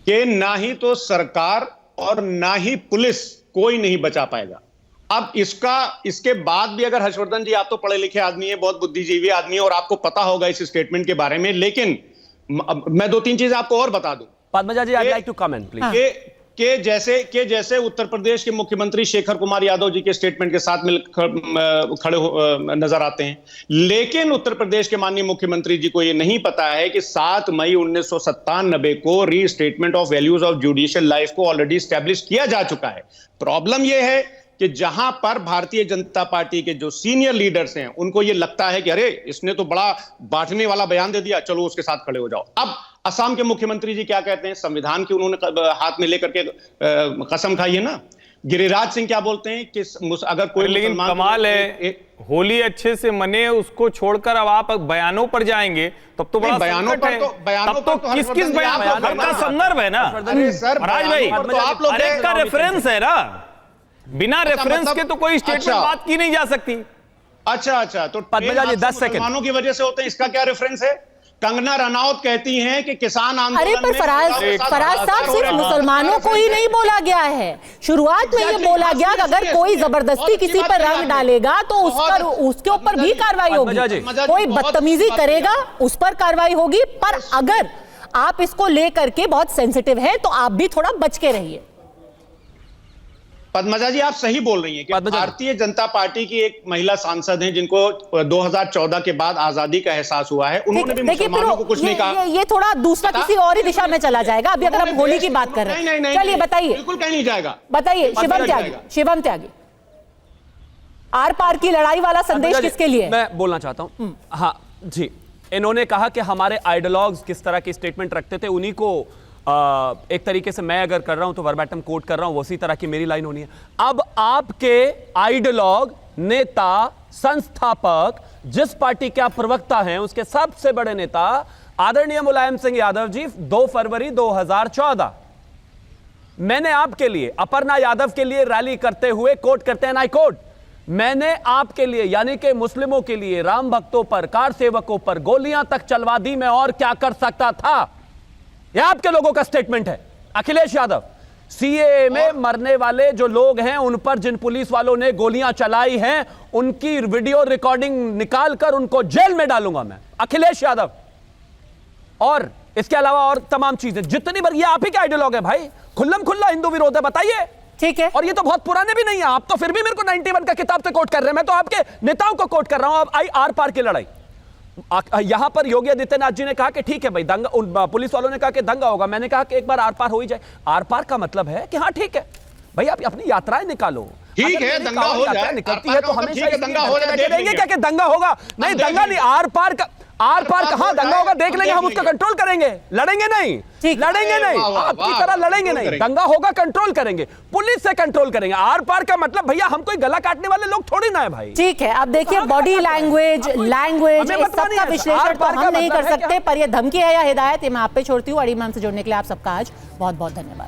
कि ना ही तो सरकार और ना ही पुलिस कोई नहीं बचा पाएगा। अब इसके बाद भी अगर हर्षवर्धन जी, आप तो पढ़े लिखे आदमी है, बहुत बुद्धिजीवी आदमी है और आपको पता होगा इस स्टेटमेंट के बारे में, लेकिन मैं 2-3 चीजें आपको और बता दूं। पद्मजा जी, I'd like to comment, please. के जैसे उत्तर प्रदेश के मुख्यमंत्री शेखर कुमार यादव जी के स्टेटमेंट के साथ मिलकर खड़े नजर आते हैं, लेकिन उत्तर प्रदेश के माननीय मुख्यमंत्री जी को यह नहीं पता है कि 7 मई 1997 को restatement of values of judicial life को ऑलरेडी स्टैब्लिश किया जा चुका है। प्रॉब्लम यह है कि जहां पर भारतीय जनता पार्टी के जो सीनियर लीडर्स हैं, उनको यह लगता है कि अरे इसने तो बड़ा बांटने वाला बयान दे दिया, चलो उसके साथ खड़े हो जाओ। अब असम के मुख्यमंत्री जी क्या कहते हैं? संविधान की उन्होंने हाथ में लेकर के कसम खाई है ना। गिरिराज सिंह क्या बोलते हैं कि अगर कोई, लेकिन कमाल है, होली अच्छे से मने उसको छोड़कर अब आप बयानों पर जाएंगे, तब तो बड़ा बयानों पर तो किस बयान का संदर्भ है ना राज भाई, हर का रेफरेंस है ना, बिना रेफरेंस के तो कोई स्टेटमेंट बात की नहीं जा सकती। अच्छा, तो पद्मजा जी 10 सेकंड मुसलमानों की वजह से होते हैं, इसका क्या रेफरेंस है? कंगना रनौत कहती हैं कि किसान आंदोलन। अरे पर फराज साहब, सिर्फ मुसलमानों को ही नहीं बोला गया है। शुरुआत में ये बोला गया कि अगर कोई जबरदस्ती किसी पर रंग डालेगा तो उसके ऊपर भी कार्रवाई होगी, कोई बदतमीजी करेगा उस पर कार्रवाई होगी। पर अगर आप इसको लेकर के बहुत सेंसिटिव है तो आप भी थोड़ा बच के रहिए। पद्मजा जी, आप सही बोल रही हैं कि भारतीय जनता पार्टी की एक महिला सांसद हैं जिनको 2014 के बाद आजादी का एहसास हुआ है, उन्होंने भी मुसलमानों को कुछ नहीं कहा। ये थोड़ा दूसरा किसी और ही दिशा में चला जाएगा। अभी अगर हम होली की बात कर रहे हैं, चलिए बताइए। बिल्कुल कहीं नहीं जाएगा। बताइए शिवम त्यागी, आर पार की लड़ाई वाला संदेश किसके लिए? मैं बोलना चाहता हूं। हाँ जी, इन्होंने कहा कि हमारे आइडियोलॉग्स किस तरह की स्टेटमेंट रखते थे, उन्हीं को एक तरीके से मैं अगर कर रहा हूं तो वर्बैटम कोट कर रहा हूं, उसी तरह की मेरी लाइन होनी है। अब आपके आइडियोलॉग, नेता, संस्थापक, जिस पार्टी के आप प्रवक्ता हैं, उसके सबसे बड़े नेता आदरणीय मुलायम सिंह यादव जी 2 फरवरी 2014 मैंने आपके लिए, अपर्णा यादव के लिए रैली करते हुए कोट करते हैं, आई कोट, मैंने आपके लिए यानी कि मुस्लिमों के लिए, राम भक्तों पर, कार सेवकों पर गोलियां तक चलवा दी, मैं और क्या कर सकता था। यह आपके लोगों का स्टेटमेंट है। अखिलेश यादव, सीएए में मरने वाले जो लोग हैं, उन पर जिन पुलिस वालों ने गोलियां चलाई हैं, उनकी वीडियो रिकॉर्डिंग निकालकर उनको जेल में डालूंगा मैं, अखिलेश यादव। और इसके अलावा और तमाम चीजें जितनी बार, ये आप ही का आइडियोलॉग है भाई, खुल्लम खुल्ला हिंदू विरोध है। बताइए ठीक है। और ये तो बहुत पुराने भी नहीं है, आप तो फिर भी मेरे को 91 का किताब से कोट कर रहे हैं, मैं तो आपके नेताओं को कोट कर रहा हूं। अब आई आर पार की लड़ाई, यहां पर योगी आदित्यनाथ जी ने कहा कि ठीक है भाई दंगा, उन पुलिस वालों ने कहा कि दंगा होगा, मैंने कहा कि एक बार आर पार हो ही जाए। आर पार का मतलब है कि हाँ ठीक है भाई, आप अपनी यात्राएं निकालो, ठीक है, दंगा हो जाए, निकलती है तो हमेशा दंगा हो जाए, देंगे क्या कि दंगा होगा? नहीं, दंगा नहीं, आर पार कहां दंगा होगा देख लेंगे, हम उसको कंट्रोल करेंगे, लड़ेंगे नहीं, लड़ेंगे नहीं, आपकी तरह लड़ेंगे नहीं, दंगा होगा कंट्रोल करेंगे, पुलिस से कंट्रोल करेंगे। आर पार का मतलब भैया हम कोई गला काटने वाले लोग थोड़ी ना है भाई। ठीक है, अब देखिए बॉडी लैंग्वेज सबका विश्लेषण तो हम नहीं कर सकते, पर यह धमकी है या हिदायत, ये मैं आप पे छोड़ती हूँ। अड़ी मैम से जुड़ने के लिए आप सबका आज बहुत बहुत धन्यवाद।